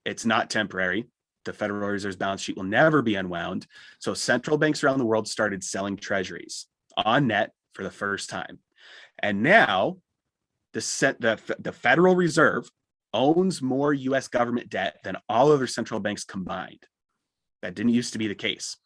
it's not temporary. The Federal Reserve's balance sheet will never be unwound. So central banks around the world started selling treasuries on net for the first time. And now the Federal Reserve owns more US government debt than all other central banks combined. That didn't used to be the case.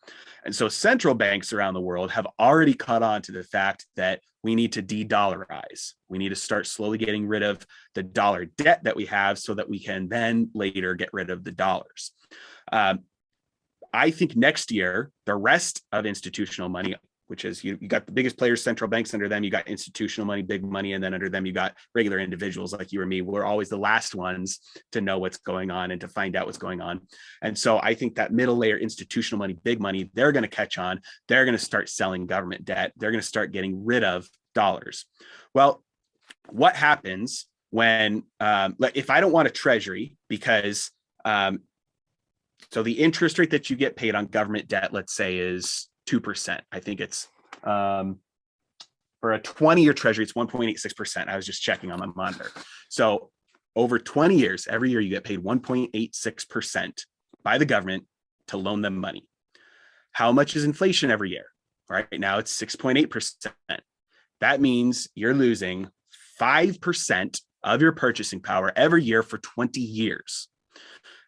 And so central banks around the world have already caught on to the fact that we need to de-dollarize. We need to start slowly getting rid of the dollar debt that we have so that we can then later get rid of the dollars. I think next year, the rest of institutional money, which is you got the biggest players, central banks, under them, you got institutional money, big money, and then under them, you got regular individuals like you or me. We're always the last ones to know what's going on and to find out what's going on. And so I think that middle layer, institutional money, big money, they're going to catch on. They're going to start selling government debt. They're going to start getting rid of dollars. Well, what happens when, if I don't want a treasury because, so the interest rate that you get paid on government debt, let's say, is 2%. I think it's for a 20-year treasury, it's 1.86%. I was just checking on my monitor. So over 20 years, every year you get paid 1.86% by the government to loan them money. How much is inflation every year? Right now it's 6.8%. That means you're losing 5% of your purchasing power every year for 20 years.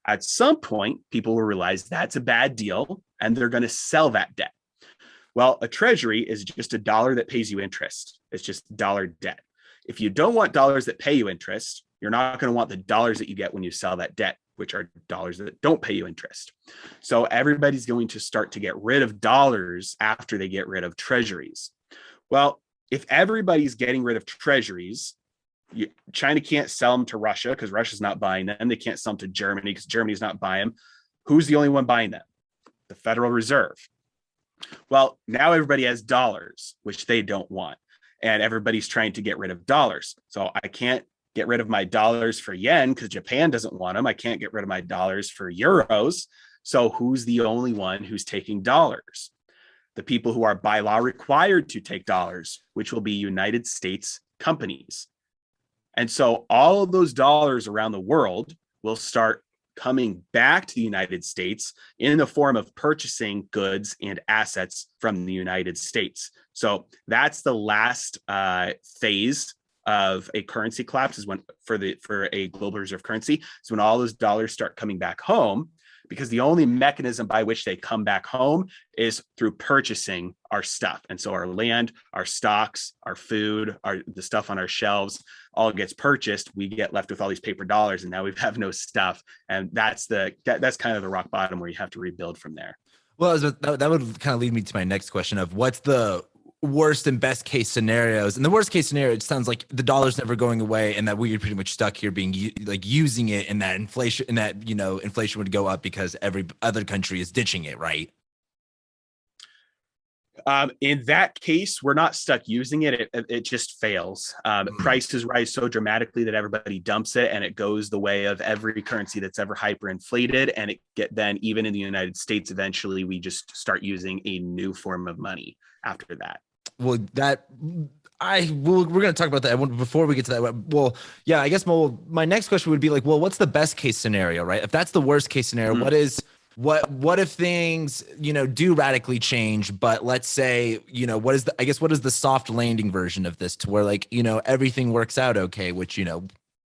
At some point, people will realize that's a bad deal and they're going to sell that debt. Well, a treasury is just a dollar that pays you interest. It's just dollar debt. If you don't want dollars that pay you interest, you're not going to want the dollars that you get when you sell that debt, which are dollars that don't pay you interest. So everybody's going to start to get rid of dollars after they get rid of treasuries. Well, if everybody's getting rid of treasuries, China can't sell them to Russia because Russia's not buying them. They can't sell them to Germany because Germany's not buying them. Who's the only one buying them? The Federal Reserve. Well, now everybody has dollars, which they don't want. And everybody's trying to get rid of dollars. So I can't get rid of my dollars for yen because Japan doesn't want them. I can't get rid of my dollars for euros. So who's the only one who's taking dollars? The people who are by law required to take dollars, which will be United States companies. And so all of those dollars around the world will start coming back to the United States in the form of purchasing goods and assets from the United States. So that's the last phase of a currency collapse, is when for a global reserve currency. So when all those dollars start coming back home, because the only mechanism by which they come back home is through purchasing our stuff. And so our land, our stocks, our food, the stuff on our shelves, all gets purchased. We get left with all these paper dollars, and now we have no stuff. And that's kind of the rock bottom where you have to rebuild from there. Well, that would kind of lead me to my next question of what's the worst and best case scenarios. And the worst case scenario, it sounds like the dollar's never going away and that we're pretty much stuck here being using it, and that inflation would go up because every other country is ditching it, right? In that case, we're not stuck using it. It just fails. Prices rise so dramatically that everybody dumps it, and it goes the way of every currency that's ever hyperinflated. And then even in the United States, eventually we just start using a new form of money after that. well, we're going to talk about that before we get to that. Well, yeah, I guess my next question would be like, well, what's the best case scenario, right? If that's the worst case scenario, what if things, do radically change, but let's say, what is the soft landing version of this to where like, everything works out okay, which,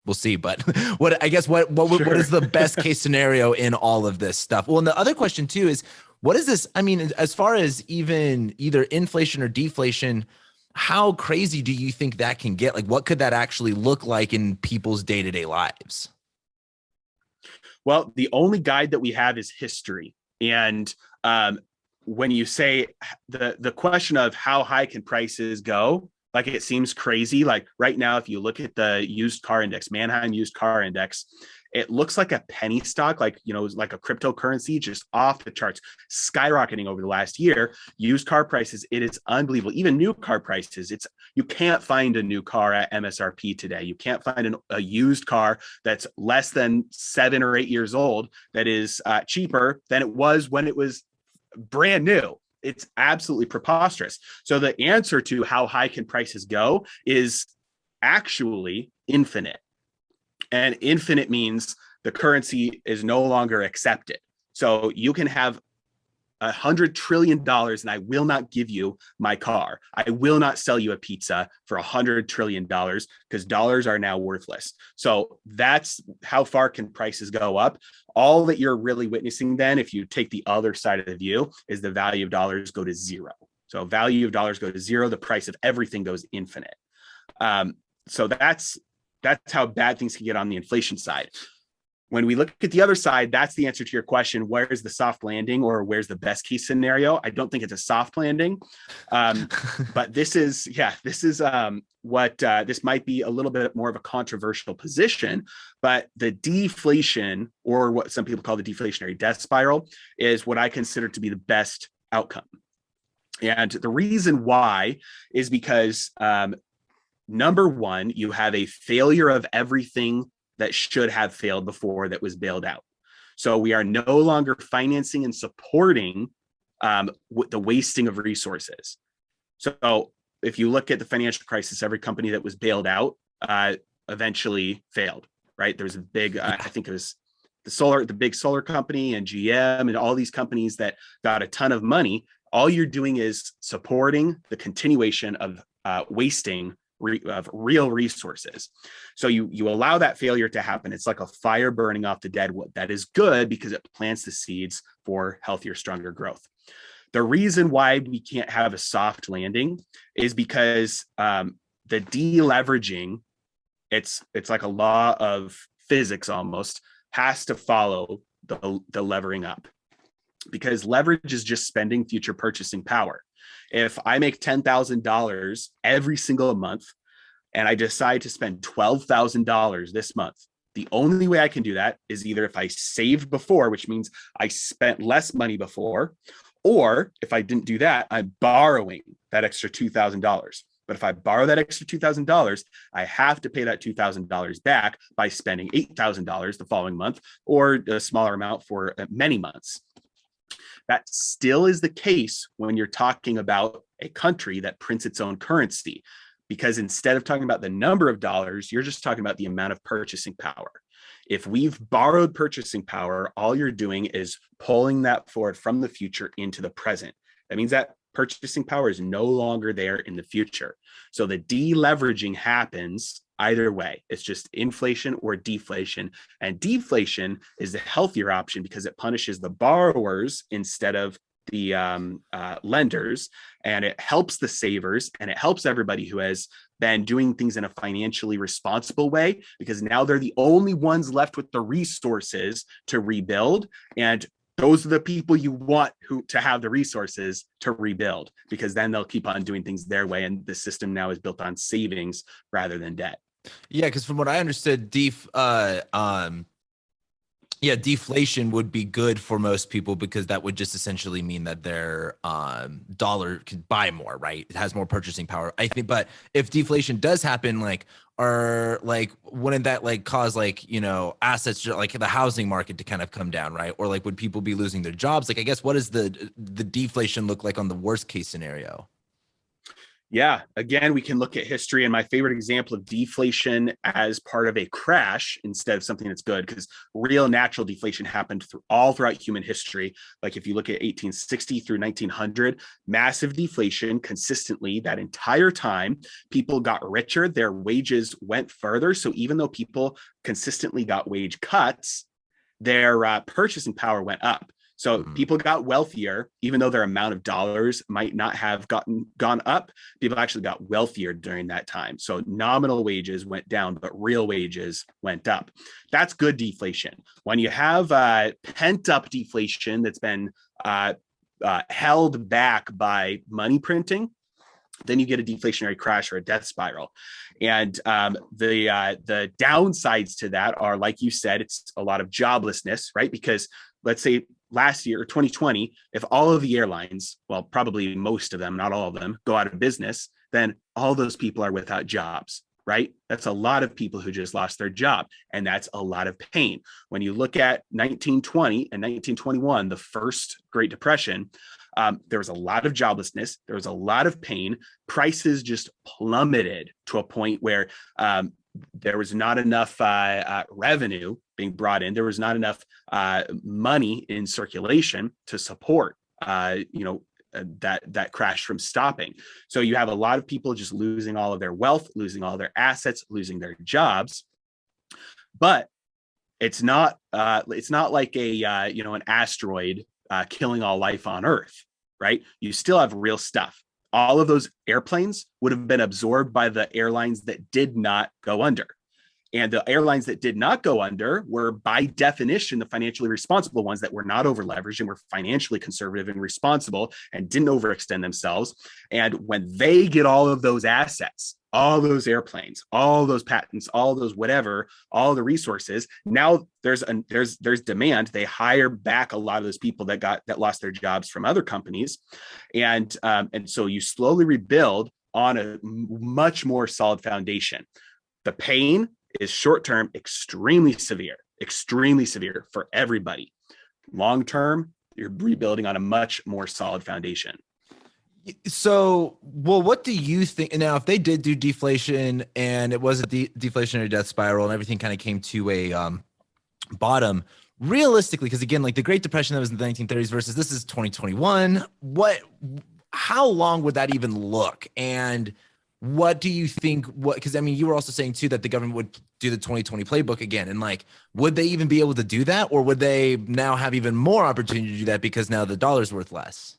we'll see, but what is the best case scenario in all of this stuff? Well, and the other question too is, what is this? I mean, as far as even either inflation or deflation, how crazy do you think that can get? Like, what could that actually look like in people's day-to-day lives? Well, the only guide that we have is history. And when you say the question of how high can prices go, like it seems crazy. Like right now, if you look at the used car index, Manheim used car index, it looks like a penny stock, like, like a cryptocurrency, just off the charts, skyrocketing over the last year. Used car prices, it is unbelievable. Even new car prices, you can't find a new car at MSRP today. You can't find a used car that's less than 7 or 8 years old that is cheaper than it was when it was brand new. It's absolutely preposterous. So the answer to how high can prices go is actually infinite. And infinite means the currency is no longer accepted. So you can have $100 trillion and I will not give you my car. I will not sell you a pizza for $100 trillion because dollars are now worthless. So that's how far can prices go up. All that you're really witnessing then, if you take the other side of the view, is the value of dollars go to zero. So value of dollars go to zero. The price of everything goes infinite. So that's how bad things can get on the inflation side. When we look at the other side, that's the answer to your question. Where's the soft landing, or where's the best case scenario? I don't think it's a soft landing, but this might be a little bit more of a controversial position. But the deflation, or what some people call the deflationary death spiral, is what I consider to be the best outcome. And the reason why is because number one, you have a failure of everything that should have failed before that was bailed out. So we are no longer financing and supporting the wasting of resources. So if you look at the financial crisis, every company that was bailed out eventually failed, right? There was a big, I think it was the big solar company and GM and all these companies that got a ton of money. All you're doing is supporting the continuation of wasting of real resources. So you allow that failure to happen. It's like a fire burning off the dead wood. That is good because it plants the seeds for healthier, stronger growth. The reason why we can't have a soft landing is because the deleveraging, it's like a law of physics almost, has to follow the levering up, because leverage is just spending future purchasing power. If I make $10,000 every single month and I decide to spend $12,000 this month, the only way I can do that is either if I saved before, which means I spent less money before, or if I didn't do that, I'm borrowing that extra $2,000. But if I borrow that extra $2,000, I have to pay that $2,000 back by spending $8,000 the following month, or a smaller amount for many months. That still is the case when you're talking about a country that prints its own currency, because instead of talking about the number of dollars, you're just talking about the amount of purchasing power. If we've borrowed purchasing power, all you're doing is pulling that forward from the future into the present. That means that purchasing power is no longer there in the future. So the deleveraging happens either way. It's just inflation or deflation. And deflation is the healthier option because it punishes the borrowers instead of the lenders, and it helps the savers, and it helps everybody who has been doing things in a financially responsible way, because now they're the only ones left with the resources to rebuild. And those are the people you want to have the resources to rebuild, because then they'll keep on doing things their way. And the system now is built on savings rather than debt. Yeah, because from what I understood, deflation would be good for most people, because that would just essentially mean that their dollar can buy more, right? It has more purchasing power, I think. But if deflation does happen, wouldn't that cause assets, like the housing market, to kind of come down, right? Or would people be losing their jobs? I guess, what does the deflation look like on the worst case scenario? Yeah, again, we can look at history, and my favorite example of deflation as part of a crash instead of something that's good, because real natural deflation happened all throughout human history. Like if you look at 1860 through 1900, massive deflation consistently that entire time. People got richer, their wages went further. So even though people consistently got wage cuts, their purchasing power went up. So people got wealthier, even though their amount of dollars might not have gone up. People actually got wealthier during that time. So nominal wages went down, but real wages went up. That's good deflation. When you have pent up deflation that's been held back by money printing, then you get a deflationary crash or a death spiral. And the downsides to that are, like you said, it's a lot of joblessness, right? Because let's say last year or 2020, if all of the airlines, well, probably most of them, not all of them, go out of business, then all those people are without jobs, right? That's a lot of people who just lost their job. And that's a lot of pain. When you look at 1920 and 1921, the first Great Depression, there was a lot of joblessness. There was a lot of pain. Prices just plummeted to a point where there was not enough revenue being brought in. There was not enough money in circulation to support, that crash from stopping. So you have a lot of people just losing all of their wealth, losing all their assets, losing their jobs. But it's not like an asteroid killing all life on Earth, right? You still have real stuff. All of those airplanes would have been absorbed by the airlines that did not go under. And the airlines that did not go under were, by definition, the financially responsible ones that were not over leveraged and were financially conservative and responsible and didn't overextend themselves. And when they get all of those assets, all those airplanes, all those patents, all those whatever, all the resources, now there's demand. They hire back a lot of those people that lost their jobs from other companies, and so you slowly rebuild on a much more solid foundation. The pain is short-term, extremely severe for everybody. Long-term, you're rebuilding on a much more solid foundation. So, well, what do you think now, if they did do deflation and it was a deflationary death spiral and everything kind of came to a bottom, realistically, because again, like the Great Depression that was in the 1930s versus this is 2021, how long would that even look? And what do you think? Because I mean, you were also saying too that the government would do the 2020 playbook again, and like, would they even be able to do that, or would they now have even more opportunity to do that because now the dollar's worth less?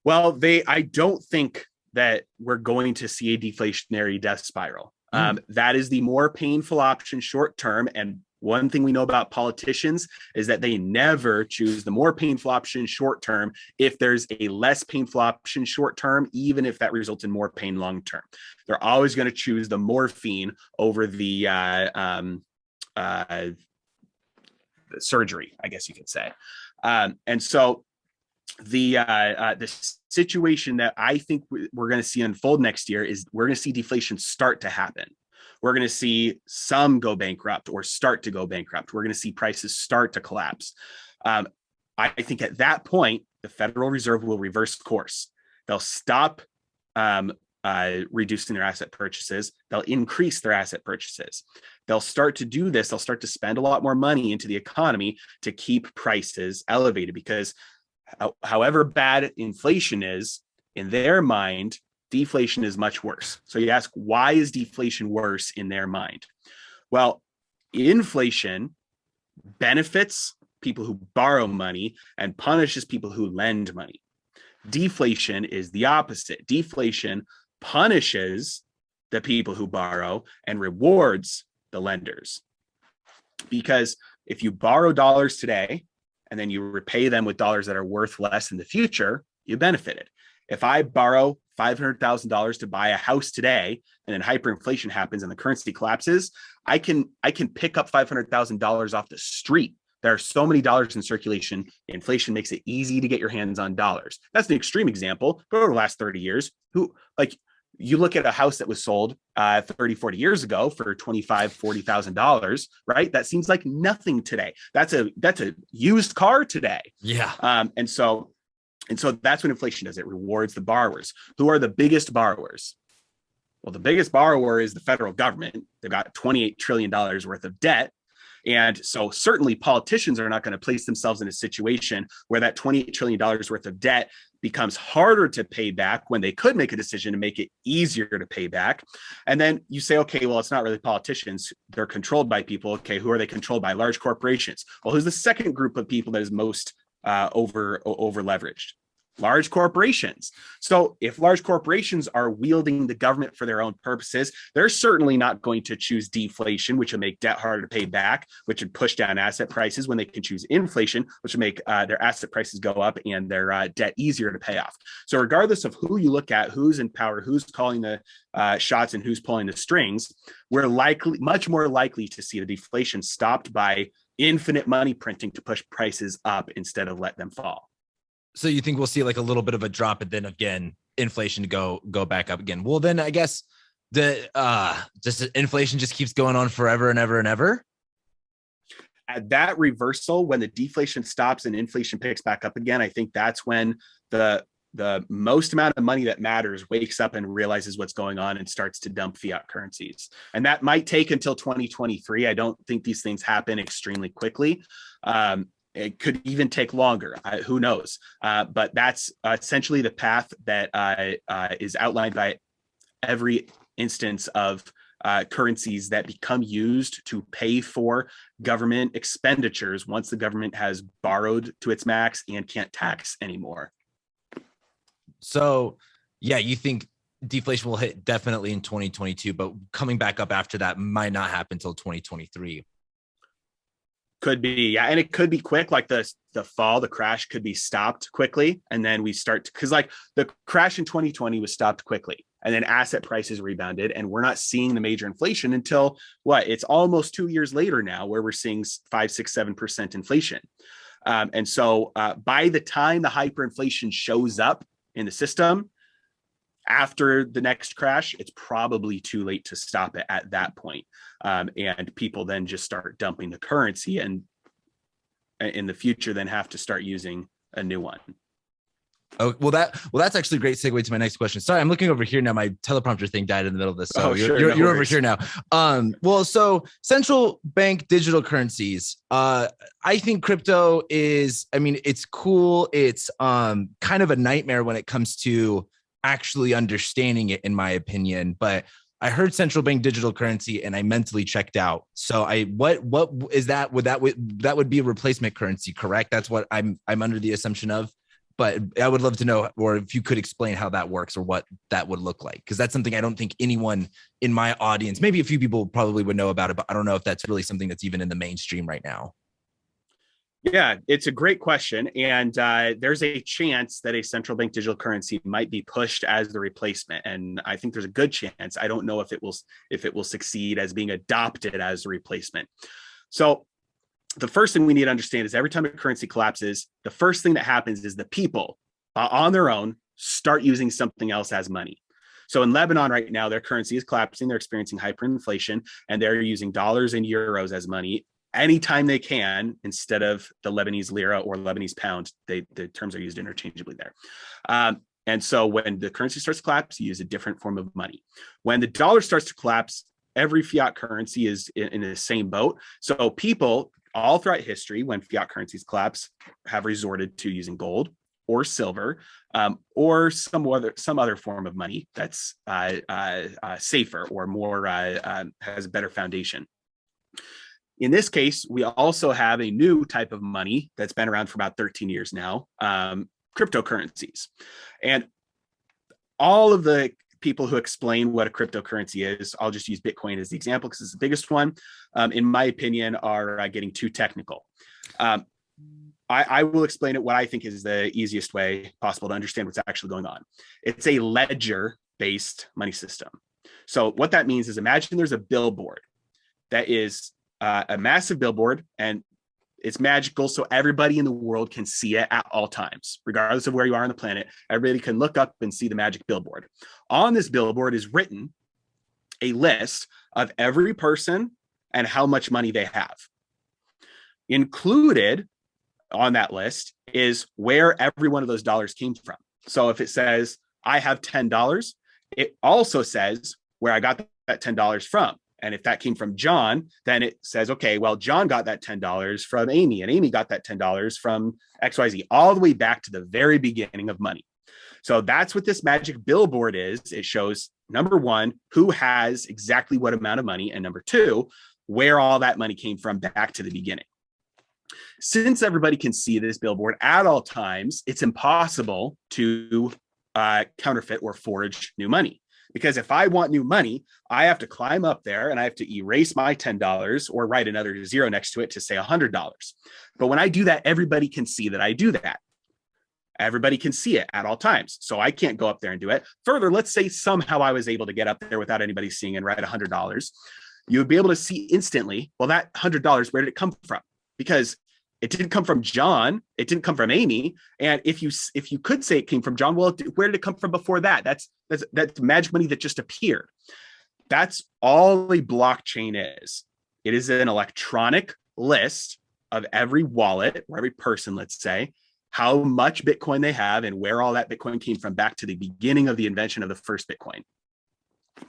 Well, I don't think that we're going to see a deflationary death spiral. That is the more painful option short term. And one thing we know about politicians is that they never choose the more painful option short term if there's a less painful option short term, even if that results in more pain long term. They're always going to choose the morphine over the surgery, I guess you could say. And so the situation that I think we're going to see unfold next year is we're going to see deflation start to happen. We're going to see some go bankrupt or start to go bankrupt. We're going to see prices start to collapse. I think at that point, the Federal Reserve will reverse course. They'll stop reducing their asset purchases. They'll increase their asset purchases. They'll start to do this. They'll start to spend a lot more money into the economy to keep prices elevated, because however bad inflation is, in their mind, deflation is much worse. So you ask, why is deflation worse in their mind? Well, inflation benefits people who borrow money and punishes people who lend money. Deflation is the opposite. Deflation punishes the people who borrow and rewards the lenders. Because if you borrow dollars today and then you repay them with dollars that are worth less in the future, you benefited. If I borrow $500,000 to buy a house today, and then hyperinflation happens and the currency collapses, I can pick up $500,000 off the street. There are so many dollars in circulation. Inflation makes it easy to get your hands on dollars. That's an extreme example, but over the last 30 years, you look at a house that was sold 30, 40 years ago for $25,000, $40,000, right? That seems like nothing today. That's a used car today. Yeah. And so And so that's what inflation does. It rewards the borrowers. Who are the biggest borrowers? Well, the biggest borrower is the federal government. They've got $28 trillion worth of debt. And so certainly politicians are not going to place themselves in a situation where that $28 trillion worth of debt becomes harder to pay back when they could make a decision to make it easier to pay back. And then you say, okay, well, it's not really politicians. They're controlled by people. Okay, who are they controlled by? Large corporations. Well, who's the second group of people that is most over leveraged? Large corporations. So if large corporations are wielding the government for their own purposes, they're certainly not going to choose deflation, which would make debt harder to pay back, which would push down asset prices, when they can choose inflation, which would make their asset prices go up and their debt easier to pay off. So regardless of who you look at, who's in power, who's calling the shots and who's pulling the strings, we're much more likely to see the deflation stopped by infinite money printing to push prices up instead of let them fall. So you think we'll see like a little bit of a drop, and then again, inflation to go back up again? Well, then I guess the just inflation just keeps going on forever and ever and ever. At that reversal, when the deflation stops and inflation picks back up again, I think that's when the most amount of money that matters wakes up and realizes what's going on and starts to dump fiat currencies. And that might take until 2023. I don't think these things happen extremely quickly. It could even take longer. Who knows? But that's essentially the path that is outlined by every instance of currencies that become used to pay for government expenditures once the government has borrowed to its max and can't tax anymore. So, yeah, you think deflation will hit definitely in 2022, but coming back up after that might not happen until 2023. Could be, yeah, and it could be quick. Like the crash could be stopped quickly, and then we start because like the crash in 2020 was stopped quickly, and then asset prices rebounded, and we're not seeing the major inflation until what? It's almost 2 years later now, where we're seeing 5, 6, 7% inflation, and so by the time the hyperinflation shows up in the system after the next crash, it's probably too late to stop it at that point. And people then just start dumping the currency, and in the future then have to start using a new one. Oh, well, that's actually a great segue to my next question. Sorry, I'm looking over here now. My teleprompter thing died in the middle of this. So you're over here now. Well, so central bank digital currencies. I think crypto is, I mean, it's cool. It's kind of a nightmare when it comes to actually understanding it, in my opinion. But I heard central bank digital currency and I mentally checked out. So what is that? That would be a replacement currency, correct? That's what I'm under the assumption of. But I would love to know, or if you could explain how that works or what that would look like, because that's something I don't think anyone in my audience, maybe a few people probably would know about it, but I don't know if that's really something that's even in the mainstream right now. Yeah, it's a great question. And there's a chance that a central bank digital currency might be pushed as the replacement. And I think there's a good chance. I don't know if it will succeed as being adopted as a replacement. So the first thing we need to understand is every time a currency collapses, the first thing that happens is the people on their own start using something else as money. So in Lebanon right now, their currency is collapsing. They're experiencing hyperinflation, and they're using dollars and euros as money anytime they can instead of the Lebanese lira or Lebanese pound. The terms are used interchangeably there. And so when the currency starts to collapse, you use a different form of money. When the dollar starts to collapse, every fiat currency is in the same boat. So people all throughout history, when fiat currencies collapse, have resorted to using gold or silver or some other form of money that's safer or more has a better foundation. In this case, we also have a new type of money that's been around for about 13 years now, cryptocurrencies. And all of the people who explain what a cryptocurrency is, I'll just use Bitcoin as the example because it's the biggest one, in my opinion, are getting too technical. I will explain it what I think is the easiest way possible to understand what's actually going on. It's a ledger-based money system. So what that means is, imagine there's a billboard that is a massive billboard, and it's magical, so everybody in the world can see it at all times, regardless of where you are on the planet. Everybody can look up and see the magic billboard. On this billboard is written a list of every person and how much money they have. Included on that list is where every one of those dollars came from. So if it says I have $10, it also says where I got that $10 from. And if that came from John, then it says, okay, well, John got that $10 from Amy, and Amy got that $10 from XYZ, all the way back to the very beginning of money. So that's what this magic billboard is. It shows, number one, who has exactly what amount of money, and number two, where all that money came from back to the beginning. Since everybody can see this billboard at all times, it's impossible to counterfeit or forge new money. Because if I want new money, I have to climb up there and I have to erase my $10 or write another zero next to it to say $100. But when I do that, everybody can see that I do that. Everybody can see it at all times. So I can't go up there and do it. Further, let's say somehow I was able to get up there without anybody seeing and write $100. You would be able to see instantly, well, that $100, where did it come from? Because it didn't come from John. It didn't come from Amy. And if you could say it came from John, well, where did it come from before that? That's magic money that just appeared. That's all a blockchain is. It is an electronic list of every wallet or every person, let's say, how much Bitcoin they have and where all that Bitcoin came from back to the beginning of the invention of the first Bitcoin.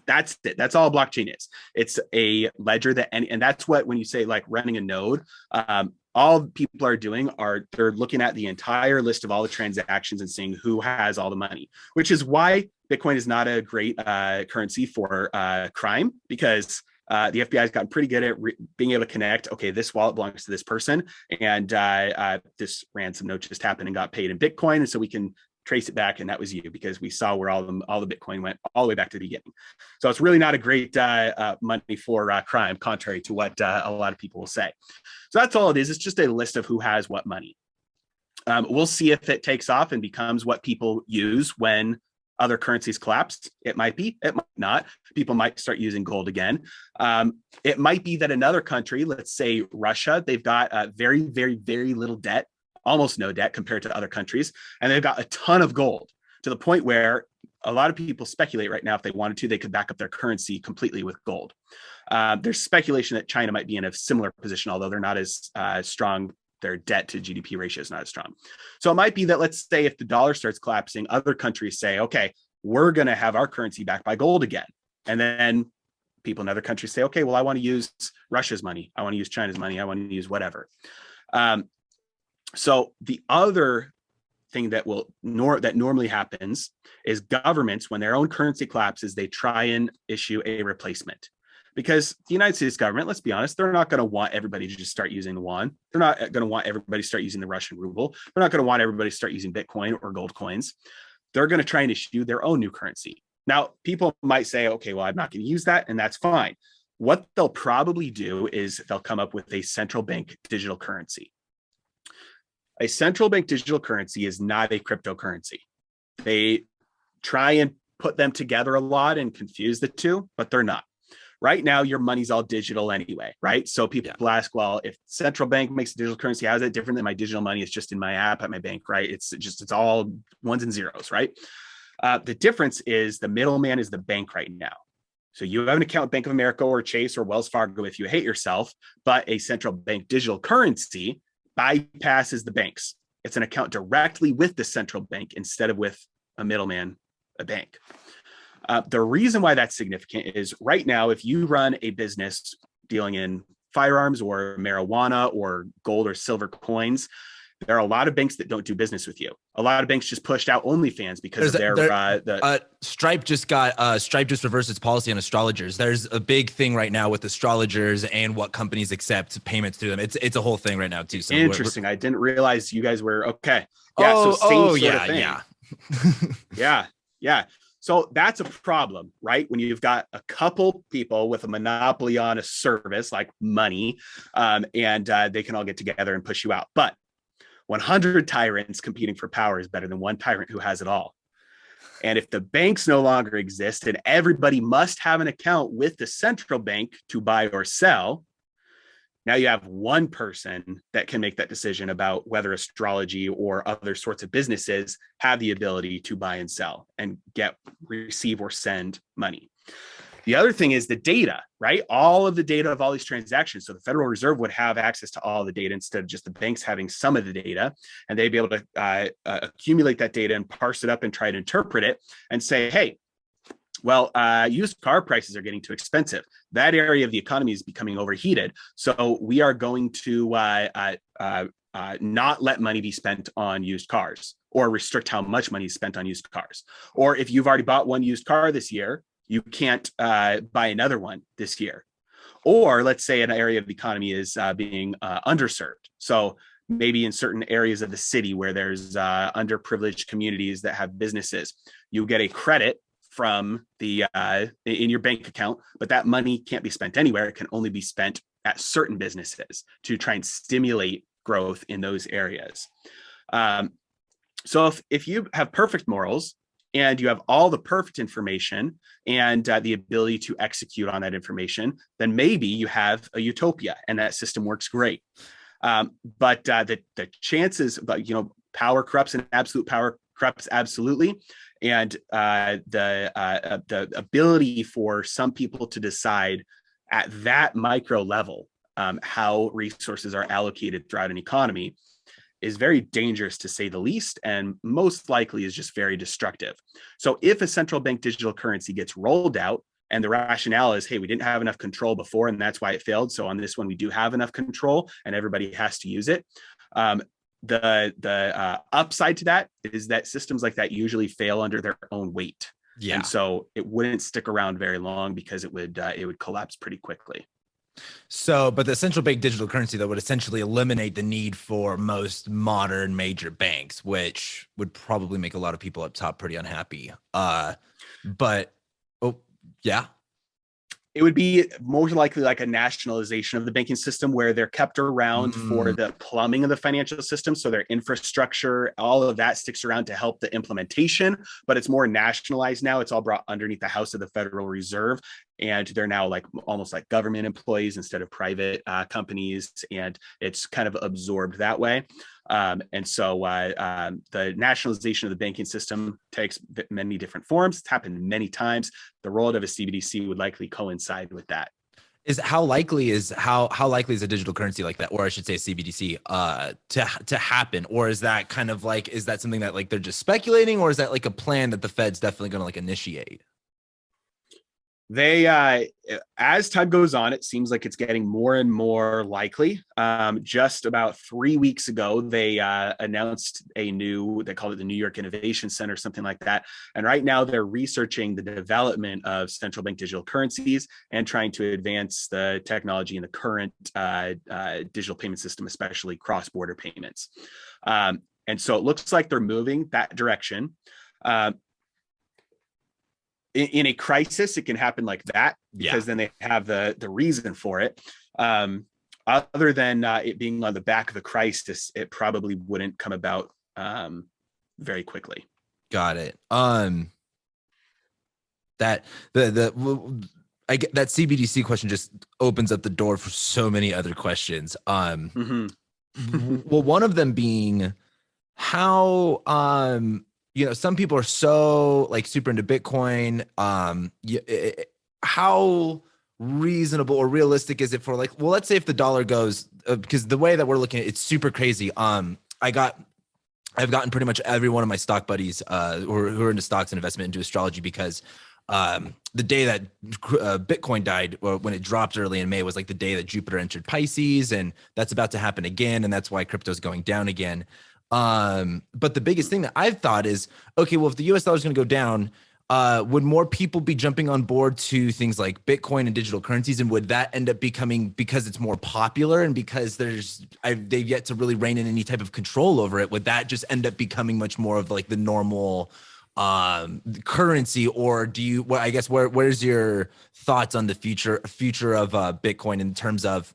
That's it. That's all blockchain is. It's a ledger that, and that's what, when you say like running a node, all people are doing are they're looking at the entire list of all the transactions and seeing who has all the money, which is why Bitcoin is not a great currency for crime, because the FBI has gotten pretty good at being able to connect, okay, this wallet belongs to this person, and this ransom note just happened and got paid in Bitcoin, and so we can trace it back, and that was you, because we saw where all the Bitcoin went all the way back to the beginning. So it's really not a great money for crime, contrary to what a lot of people will say. So that's all it is. It's just a list of who has what money. We'll see if it takes off and becomes what people use when other currencies collapse. It might be, it might not. People might start using gold again. It might be that another country, let's say Russia, they've got very, very, very little debt, almost no debt compared to other countries. And they've got a ton of gold, to the point where a lot of people speculate right now, if they wanted to, they could back up their currency completely with gold. There's speculation that China might be in a similar position, although they're not as strong. Their debt to GDP ratio is not as strong. So it might be that, let's say, if the dollar starts collapsing, other countries say, okay, we're going to have our currency backed by gold again. And then people in other countries say, okay, well, I want to use Russia's money. I want to use China's money. I want to use whatever. So the other thing that normally happens is governments, when their own currency collapses, they try and issue a replacement. Because the United States government, let's be honest, they're not going to want everybody to just start using the yuan. They're not going to want everybody to start using the Russian ruble. They're not going to want everybody to start using Bitcoin or gold coins. They're going to try and issue their own new currency. Now, people might say, okay, well, I'm not going to use that, and that's fine. What they'll probably do is they'll come up with a central bank digital currency. A central bank digital currency is not a cryptocurrency. They try and put them together a lot and confuse the two, but they're not. Right now, your money's all digital anyway, right? So people ask, well, if central bank makes a digital currency, how is it different than my digital money? It's just in my app at my bank, right? It's all ones and zeros, right? The difference is the middleman is the bank right now. So you have an account with Bank of America or Chase or Wells Fargo if you hate yourself, but a central bank digital currency bypasses the banks. It's an account directly with the central bank instead of with a middleman, a bank. The reason why that's significant is right now, if you run a business dealing in firearms or marijuana or gold or silver coins, there are a lot of banks that don't do business with you. A lot of banks just pushed out OnlyFans because of their Stripe just reversed its policy on astrologers. There's a big thing right now with astrologers and what companies accept payments through them. It's a whole thing right now too. So interesting. I didn't realize you guys were okay. Yeah. Yeah. So that's a problem, right? When you've got a couple people with a monopoly on a service like money, and they can all get together and push you out. But 100 tyrants competing for power is better than one tyrant who has it all. And if the banks no longer exist and everybody must have an account with the central bank to buy or sell, now you have one person that can make that decision about whether astrology or other sorts of businesses have the ability to buy and sell and receive or send money. The other thing is the data, right? All of the data of all these transactions. So the Federal Reserve would have access to all the data instead of just the banks having some of the data. And they'd be able to accumulate that data and parse it up and try to interpret it and say, hey, well, used car prices are getting too expensive. That area of the economy is becoming overheated. So we are going to not let money be spent on used cars, or restrict how much money is spent on used cars. Or if you've already bought one used car this year, you can't buy another one this year. Or let's say an area of the economy is being underserved. So maybe in certain areas of the city where there's underprivileged communities that have businesses, you get a credit from the in your bank account, but that money can't be spent anywhere. It can only be spent at certain businesses to try and stimulate growth in those areas. So if you have perfect morals and you have all the perfect information and the ability to execute on that information, then maybe you have a utopia and that system works great. But the chances, power corrupts and absolute power corrupts absolutely. And the ability for some people to decide at that micro level how resources are allocated throughout an economy is very dangerous, to say the least, and most likely is just very destructive. So if a central bank digital currency gets rolled out and the rationale is, hey, we didn't have enough control before and that's why it failed, so on this one we do have enough control and everybody has to use it, the upside to that is that systems like that usually fail under their own weight. Yeah. And so it wouldn't stick around very long because it would collapse pretty quickly. So, but the central bank digital currency that would essentially eliminate the need for most modern major banks, which would probably make a lot of people up top pretty unhappy. But yeah. It would be more likely like a nationalization of the banking system where they're kept around for the plumbing of the financial system. So their infrastructure, all of that sticks around to help the implementation, but it's more nationalized now. It's all brought underneath the house of the Federal Reserve. And they're now like almost like government employees instead of private companies. And it's kind of absorbed that way. And so the nationalization of the banking system takes many different forms. It's happened many times. The rollout of a CBDC would likely coincide with that. How likely is a digital currency like that, or I should say a CBDC, to happen? Or is that kind of like, is that something that like they're just speculating, or is that like a plan that the Fed's definitely going to like initiate? They, as time goes on, it seems like it's getting more and more likely. Just about 3 weeks ago, they announced they called it the New York Innovation Center, something like that. And right now they're researching the development of central bank digital currencies and trying to advance the technology in the current digital payment system, especially cross-border payments. And so it looks like they're moving that direction. In a crisis, it can happen like that because then they have the reason for it. Other than it being on the back of a crisis, it probably wouldn't come about very quickly. Got it. That I get that CBDC question just opens up the door for so many other questions. Well, one of them being how some people are so like super into Bitcoin. How reasonable or realistic is it for like, well, let's say if the dollar goes, because the way that we're looking at it's super crazy. I've gotten pretty much every one of my stock buddies who are into stocks and investment into astrology because the day that Bitcoin died, or when it dropped early in May, was like the day that Jupiter entered Pisces, and that's about to happen again, and that's why crypto is going down again. But the biggest thing that I've thought is, okay, well, if the US dollar is going to go down, would more people be jumping on board to things like Bitcoin and digital currencies? And would that end up becoming, because it's more popular and because they've yet to really rein in any type of control over it, would that just end up becoming much more of like the normal currency? Or where's your thoughts on the future of Bitcoin in terms of,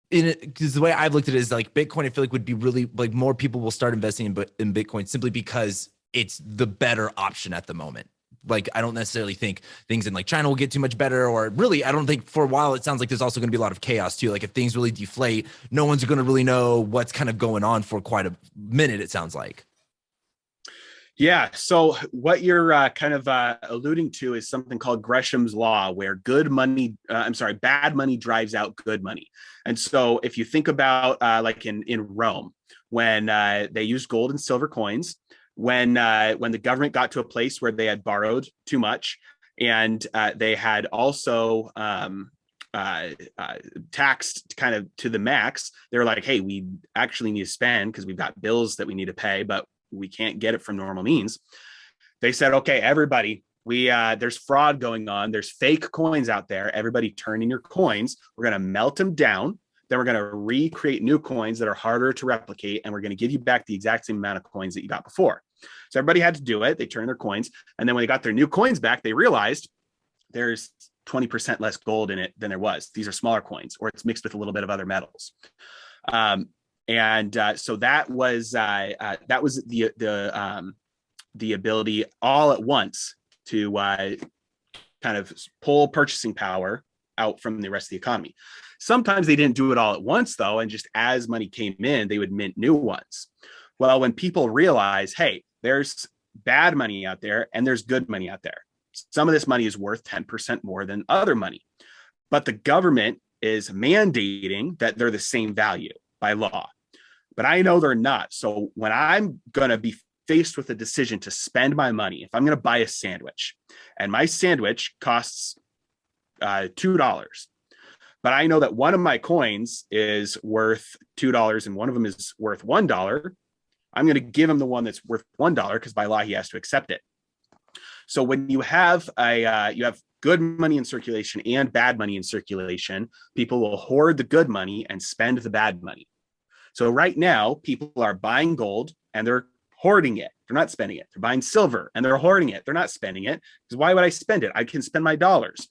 because the way I've looked at it is like Bitcoin, I feel like would be really like more people will start investing in Bitcoin simply because it's the better option at the moment. Like, I don't necessarily think things in like China will get too much better, or really, I don't think for a while, it sounds like there's also going to be a lot of chaos too. Like if things really deflate, no one's going to really know what's kind of going on for quite a minute, it sounds like. Yeah. So what you're kind of alluding to is something called Gresham's law, where bad money drives out good money. And so if you think about like in Rome, when they used gold and silver coins, when the government got to a place where they had borrowed too much, and they had also taxed kind of to the max, they're like, hey, we actually need to spend because we've got bills that we need to pay, but we can't get it from normal means. They said, okay, everybody, there's fraud going on. There's fake coins out there. Everybody turn in your coins. We're going to melt them down. Then we're going to recreate new coins that are harder to replicate. And we're going to give you back the exact same amount of coins that you got before. So everybody had to do it. They turned their coins. And then when they got their new coins back, they realized there's 20% less gold in it than there was. These are smaller coins, or it's mixed with a little bit of other metals. So that was the ability all at once to kind of pull purchasing power out from the rest of the economy. Sometimes they didn't do it all at once, though, and just as money came in, they would mint new ones. Well, when people realize, hey, there's bad money out there and there's good money out there. Some of this money is worth 10% more than other money, but the government is mandating that they're the same value by law. But I know they're not. So when I'm going to be faced with a decision to spend my money, if I'm going to buy a sandwich and my sandwich costs $2, but I know that one of my coins is worth $2 and one of them is worth $1, I'm going to give him the one that's worth $1 because by law he has to accept it. So when you have good money in circulation and bad money in circulation, people will hoard the good money and spend the bad money. So right now, people are buying gold and they're hoarding it. They're not spending it. They're buying silver and they're hoarding it. They're not spending it because why would I spend it? I can spend my dollars.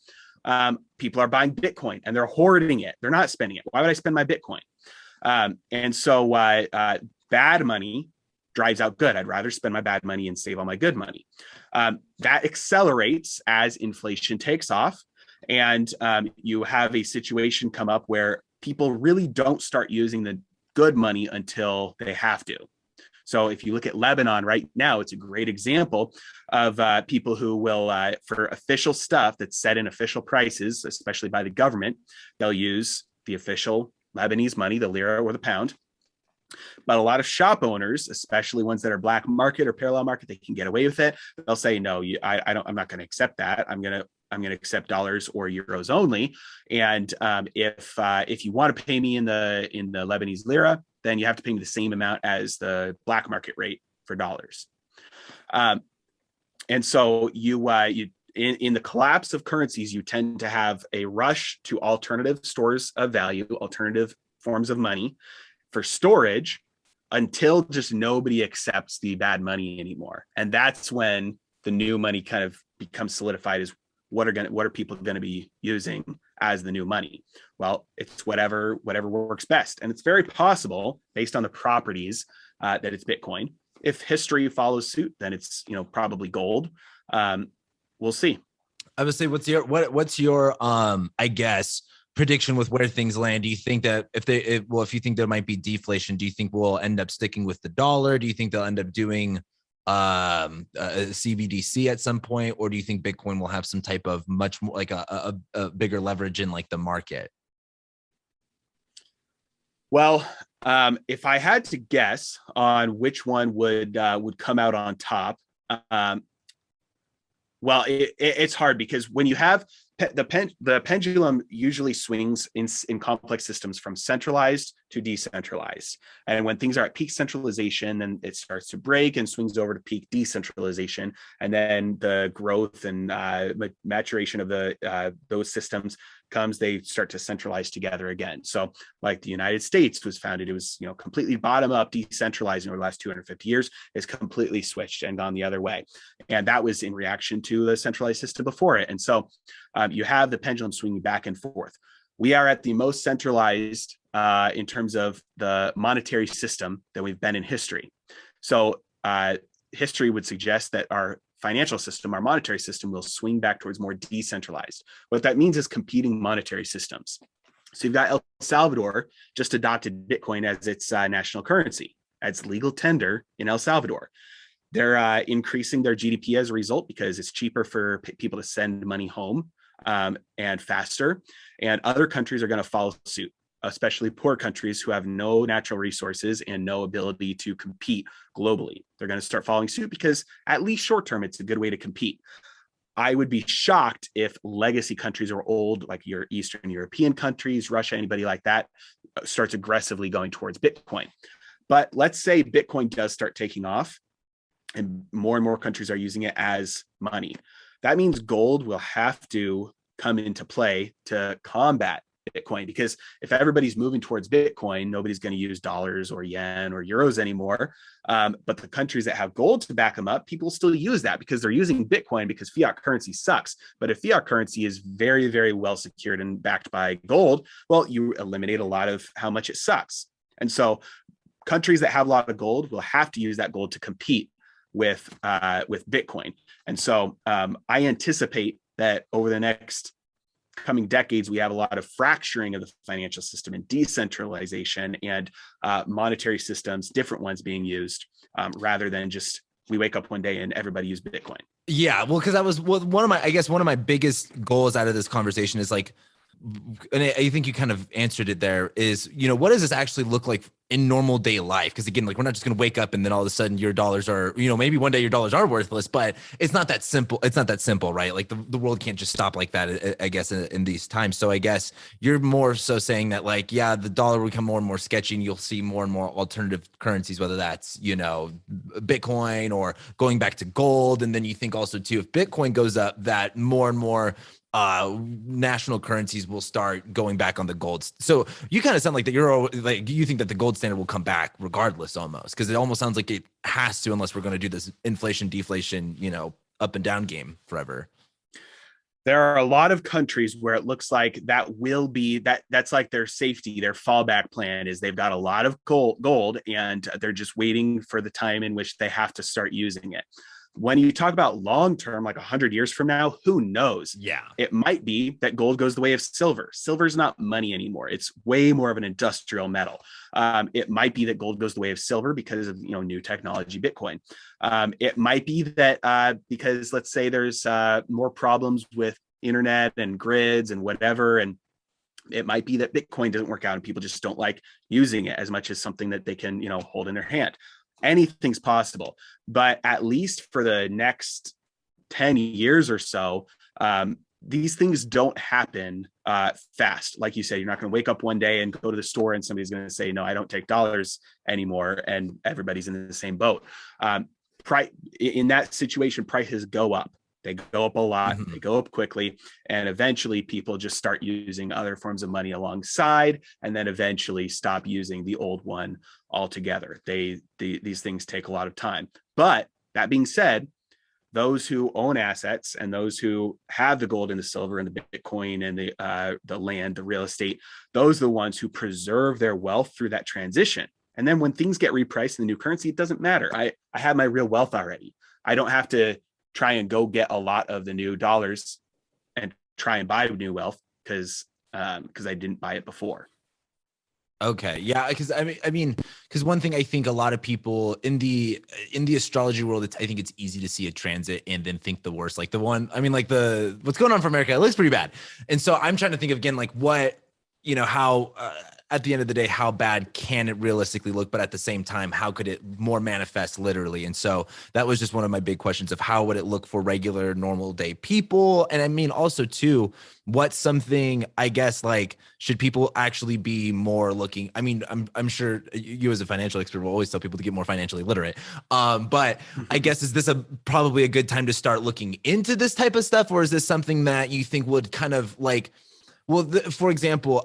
People are buying Bitcoin and they're hoarding it. They're not spending it. Why would I spend my Bitcoin? And so bad money drives out good. I'd rather spend my bad money and save all my good money. That accelerates as inflation takes off. And you have a situation come up where people really don't start using the good money until they have to. So if you look at Lebanon right now, it's a great example of people who will, for official stuff that's set in official prices, especially by the government, they'll use the official Lebanese money, the lira or the pound. But a lot of shop owners, especially ones that are black market or parallel market, they can get away with it. They'll say, no, I'm not going to accept that. I'm going to accept dollars or euros only. And if you want to pay me in the Lebanese lira, then you have to pay me the same amount as the black market rate for dollars. And so in the collapse of currencies, you tend to have a rush to alternative stores of value, alternative forms of money for storage until just nobody accepts the bad money anymore. And that's when the new money kind of becomes solidified as what are people going to be using as the new money? Well, it's whatever works best. And it's very possible based on the properties that it's Bitcoin. If history follows suit, then it's, probably gold. We'll see. I would say, what's your I guess prediction with where things land? Do you think that if you think there might be deflation, do you think we'll end up sticking with the dollar? Do you think they'll end up doing a CBDC at some point, or do you think Bitcoin will have some type of much more like a bigger leverage in like the market? Well, if I had to guess on which one would come out on top, well, it's hard because when you have the pendulum usually swings in complex systems from centralized to decentralized. And when things are at peak centralization, then it starts to break and swings over to peak decentralization. And then the growth and maturation of those systems comes, they start to centralize together again. So like the United States was founded, it was completely bottom up, decentralized over the last 250 years, is completely switched and gone the other way. And that was in reaction to the centralized system before it. And so you have the pendulum swinging back and forth. We are at the most centralized in terms of the monetary system that we've been in history. So history would suggest that our financial system, our monetary system, will swing back towards more decentralized. What that means is competing monetary systems. So you've got El Salvador just adopted Bitcoin as its national currency, as legal tender in El Salvador. They're increasing their GDP as a result because it's cheaper for people to send money home and faster. And other countries are going to follow suit, especially poor countries who have no natural resources and no ability to compete globally. They're going to start following suit because at least short term, it's a good way to compete. I would be shocked if legacy countries or old, like your Eastern European countries, Russia, anybody like that, starts aggressively going towards Bitcoin. But let's say Bitcoin does start taking off and more countries are using it as money. That means gold will have to come into play to combat Bitcoin, because if everybody's moving towards Bitcoin, nobody's going to use dollars or yen or euros anymore. But the countries that have gold to back them up, people still use that because they're using Bitcoin because fiat currency sucks. But if fiat currency is very, very well secured and backed by gold, well, you eliminate a lot of how much it sucks. And so countries that have a lot of gold will have to use that gold to compete with Bitcoin. And so I anticipate that over the next coming decades, we have a lot of fracturing of the financial system and decentralization and monetary systems, different ones being used rather than just we wake up one day and everybody use Bitcoin. Yeah, well, because that was one of my biggest goals out of this conversation is like, and I think you kind of answered it there, is, what does this actually look like in normal day life? Because again, like, we're not just going to wake up and then all of a sudden your dollars are, maybe one day your dollars are worthless, but it's not that simple. It's not that simple, right? Like the world can't just stop like that, I guess, in these times. So I guess you're more so saying that, like, yeah, the dollar will become more and more sketchy and you'll see more and more alternative currencies, whether that's, Bitcoin or going back to gold. And then you think also too, if Bitcoin goes up, that more and more national currencies will start going back on the gold. So you kind of sound like that you think that the gold standard will come back regardless, almost, because it almost sounds like it has to, unless we're going to do this inflation, deflation, up and down game forever. There are a lot of countries where it looks like that will be that's like their safety, their fallback plan is they've got a lot of gold and they're just waiting for the time in which they have to start using it. When you talk about long term, like 100 years from now, who knows? Yeah. It might be that gold goes the way of silver. Silver's not money anymore. It's way more of an industrial metal. It might be that gold goes the way of silver because of new technology, Bitcoin. It might be that because, let's say, there's more problems with internet and grids and whatever, and it might be that Bitcoin doesn't work out and people just don't like using it as much as something that they can hold in their hand. Anything's possible, but at least for the next 10 years or so, these things don't happen fast. Like you said, you're not going to wake up one day and go to the store and somebody's going to say, no, I don't take dollars anymore. And everybody's in the same boat. In that situation, prices go up. They go up a lot, They go up quickly, and eventually people just start using other forms of money alongside, and then eventually stop using the old one altogether. These things take a lot of time. But that being said, those who own assets and those who have the gold and the silver and the Bitcoin and the land, the real estate, those are the ones who preserve their wealth through that transition. And then when things get repriced in the new currency, it doesn't matter. I have my real wealth already. I don't have to try and go get a lot of the new dollars and try and buy new wealth because I didn't buy it before. Okay. Yeah. Because because one thing I think a lot of people in the astrology world, I think it's easy to see a transit and then think the worst. Like what's going on for America, it looks pretty bad. And so I'm trying to think of, again, like what, how at the end of the day, how bad can it realistically look? But at the same time, how could it more manifest literally? And so that was just one of my big questions of how would it look for regular, normal day people? And also too, what's something, I guess, like, should people actually be more looking? I'm sure you as a financial expert will always tell people to get more financially literate. But I guess, is this probably a good time to start looking into this type of stuff? Or is this something that you think would kind of like, for example,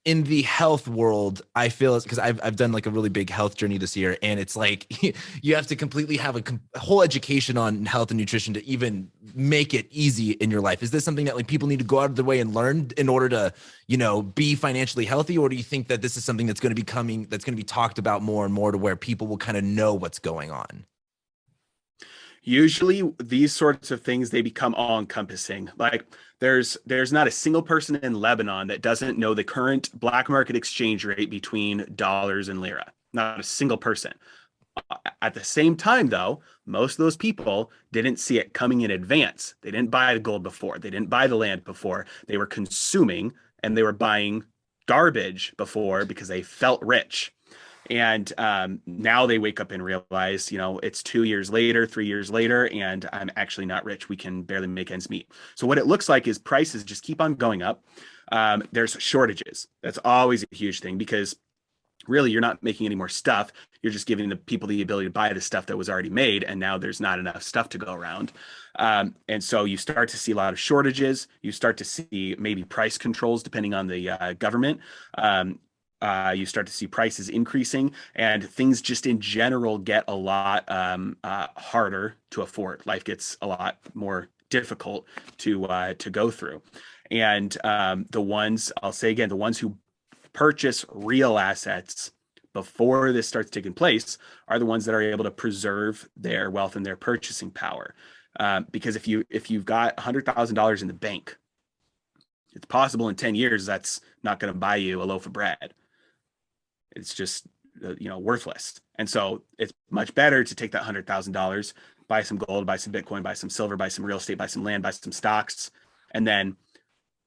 in the health world, I feel it's because I've done like a really big health journey this year, and it's like you have to completely have a whole education on health and nutrition to even make it easy in your life. Is this something that like people need to go out of their way and learn in order to, be financially healthy? Or do you think that this is something that's going to be talked about more and more to where people will kind of know what's going on? Usually these sorts of things, they become all encompassing. Like there's not a single person in Lebanon that doesn't know the current black market exchange rate between dollars and lira. Not a single person. At the same time, though, most of those people didn't see it coming in advance. They didn't buy the gold before. They didn't buy the land before. They were consuming and they were buying garbage before because they felt rich. And now they wake up and realize, it's 2 years later, 3 years later, and I'm actually not rich. We can barely make ends meet. So what it looks like is prices just keep on going up. There's shortages. That's always a huge thing because really you're not making any more stuff. You're just giving the people the ability to buy the stuff that was already made. And now there's not enough stuff to go around. And so you start to see a lot of shortages. You start to see maybe price controls depending on the government. You start to see prices increasing and things just in general get a lot harder to afford. Life gets a lot more difficult to go through. And the ones, I'll say again, the ones who purchase real assets before this starts taking place are the ones that are able to preserve their wealth and their purchasing power. Because if you've got $100,000 in the bank, it's possible in 10 years that's not going to buy you a loaf of bread. It's just worthless. And so it's much better to take that $100,000, buy some gold, buy some Bitcoin, buy some silver, buy some real estate, buy some land, buy some stocks, and then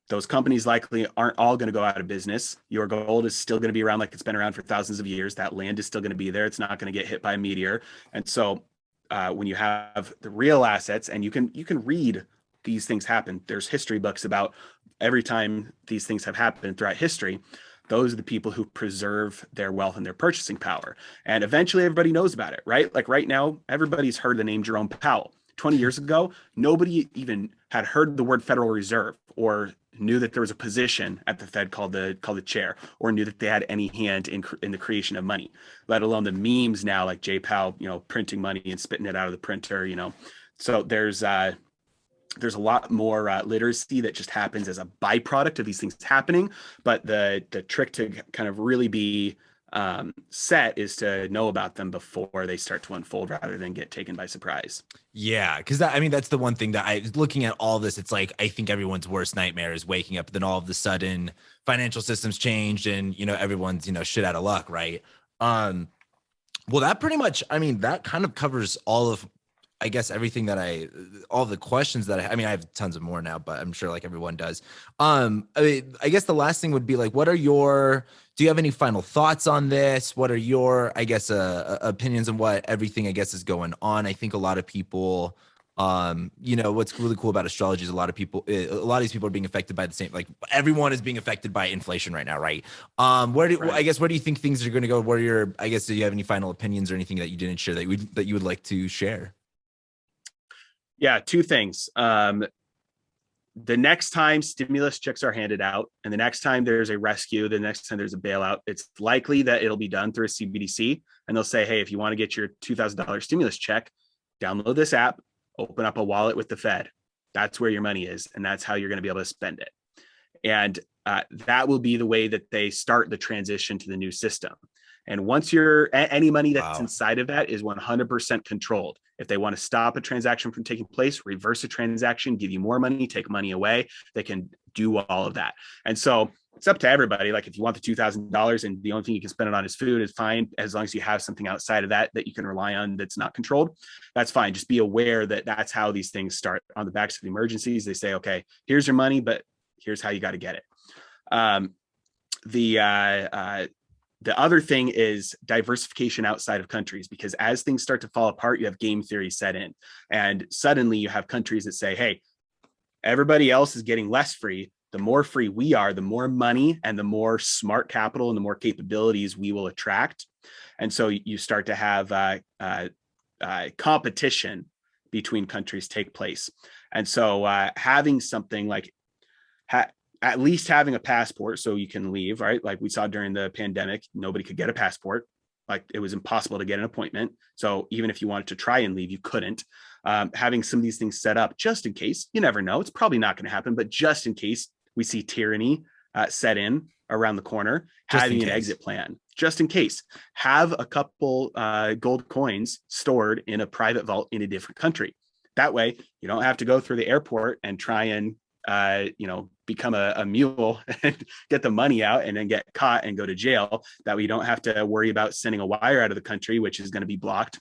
those companies likely aren't all going to go out of business. Your gold is still going to be around like it's been around for thousands of years. That land is still going to be there. It's not going to get hit by a meteor. And so when you have the real assets, and you can read these things happen, there's history books about every time these things have happened throughout history. Those are the people who preserve their wealth and their purchasing power. And eventually everybody knows about it, right? Like right now, everybody's heard the name Jerome Powell. 20 years ago, nobody even had heard the word Federal Reserve or knew that there was a position at the Fed called the chair, or knew that they had any hand in the creation of money, let alone the memes now like Jay Powell, printing money and spitting it out of the printer, So there's a lot more literacy that just happens as a byproduct of these things happening. But the trick to kind of really be set is to know about them before they start to unfold rather than get taken by surprise. Yeah, because that's the one thing that I looking at all this, it's like I think everyone's worst nightmare is waking up, then all of a sudden financial systems changed and everyone's shit out of luck, right? Well, that pretty much, that kind of covers all of, I guess, everything that all the questions that I have tons of more now, but I'm sure like everyone does. I guess the last thing would be like, do you have any final thoughts on this? What are your, I guess, opinions on what everything, I guess, is going on? I think a lot of people, what's really cool about astrology is a lot of these people are being affected by the same, like everyone is being affected by inflation right now, right? Where do you think things are going to go? What are your, I guess, do you have any final opinions or anything that you didn't share that you would like to share? Yeah, two things. The next time stimulus checks are handed out and the next time there's a rescue, the next time there's a bailout, it's likely that it'll be done through a CBDC. And they'll say, hey, if you want to get your $2,000 stimulus check, download this app, open up a wallet with the Fed. That's where your money is. And that's how you're going to be able to spend it. And that will be the way that they start the transition to the new system. And once any money that's inside of that is 100% controlled. If they want to stop a transaction from taking place, reverse a transaction, give you more money, take money away, they can do all of that. And so it's up to everybody. Like if you want the $2,000 and the only thing you can spend it on is food, is fine. As long as you have something outside of that you can rely on that's not controlled, that's fine. Just be aware that that's how these things start. On the backs of the emergencies, they say, okay, here's your money, but here's how you got to get it. The other thing is diversification outside of countries, because as things start to fall apart, you have game theory set in. And suddenly you have countries that say, hey, everybody else is getting less free. The more free we are, the more money and the more smart capital and the more capabilities we will attract. And so you start to have competition between countries take place. And so having something like at least having a passport so you can leave, right? Like we saw during the pandemic, nobody could get a passport. Like it was impossible to get an appointment. So even if you wanted to try and leave, you couldn't. Having some of these things set up just in case, you never know, it's probably not going to happen, but just in case we see tyranny set in around the corner, having an exit plan, just in case. Have a couple gold coins stored in a private vault in a different country. That way you don't have to go through the airport and try and become a mule and get the money out and then get caught and go to jail, that we don't have to worry about sending a wire out of the country, which is going to be blocked.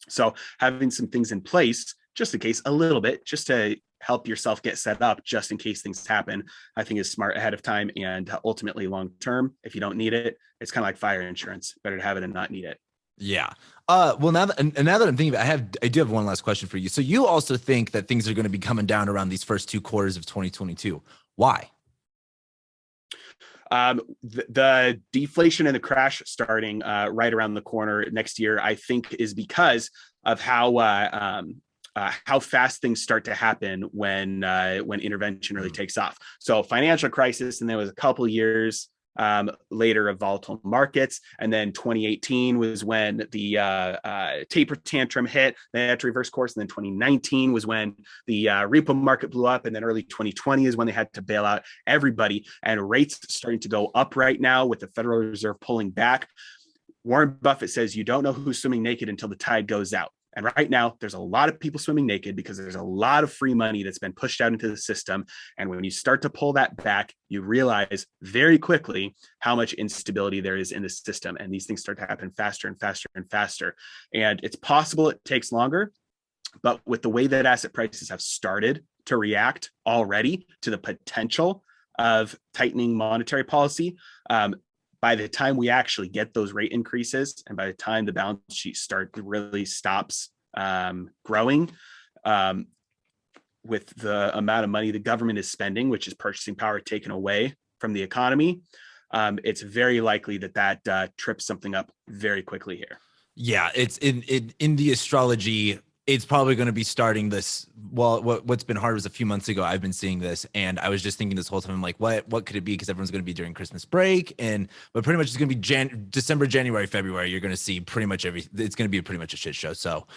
So having some things in place, just in case, a little bit, just to help yourself get set up just in case things happen, I think is smart ahead of time. And ultimately long term, if you don't need it, it's kind of like fire insurance. Better to have it and not need it. Yeah. Well, now that I'm thinking about it, I do have one last question for you. So you also think that things are going to be coming down around these first 2 quarters of 2022. Why? The deflation and the crash starting right around the corner next year, I think, is because of how fast things start to happen when intervention really takes off. So financial crisis, and there was a couple of years later of volatile markets, and then 2018 was when the taper tantrum hit. They had to reverse course, and then 2019 was when the repo market blew up, and then early 2020 is when they had to bail out everybody, and rates starting to go up right now with the Federal Reserve pulling back. Warren Buffett says you don't know who's swimming naked until the tide goes out. And right now, there's a lot of people swimming naked because there's a lot of free money that's been pushed out into the system. And when you start to pull that back, you realize very quickly how much instability there is in the system. And these things start to happen faster and faster and faster. And it's possible it takes longer, but with the way that asset prices have started to react already to the potential of tightening monetary policy, by the time we actually get those rate increases, and by the time the balance sheet really stops growing, with the amount of money the government is spending, which is purchasing power taken away from the economy, it's very likely that trips something up very quickly here. Yeah, it's in the astrology. It's probably going to be starting this. Well, what's been hard was a few months ago, I've been seeing this, and I was just thinking this whole time, I'm like, what could it be? Because everyone's going to be during Christmas break, but pretty much it's going to be December, January, February. You're going to see pretty much it's going to be pretty much a shit show. So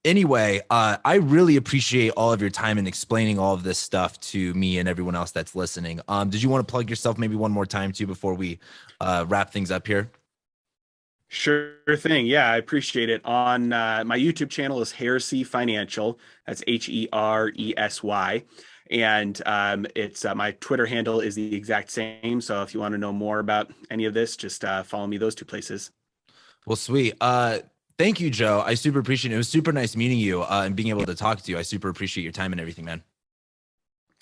anyway, I really appreciate all of your time in explaining all of this stuff to me and everyone else that's listening. Did you want to plug yourself maybe one more time too before we wrap things up here? Sure thing. Yeah, I appreciate it. On my YouTube channel is Heresy Financial. That's Heresy. And it's my Twitter handle is the exact same. So if you want to know more about any of this, just follow me those 2 places. Well, sweet. Thank you, Joe. I super appreciate it. It was super nice meeting you and being able to talk to you. I super appreciate your time and everything, man.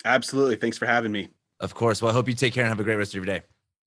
Absolutely. Thanks for having me. Of course. Well, I hope you take care and have a great rest of your day.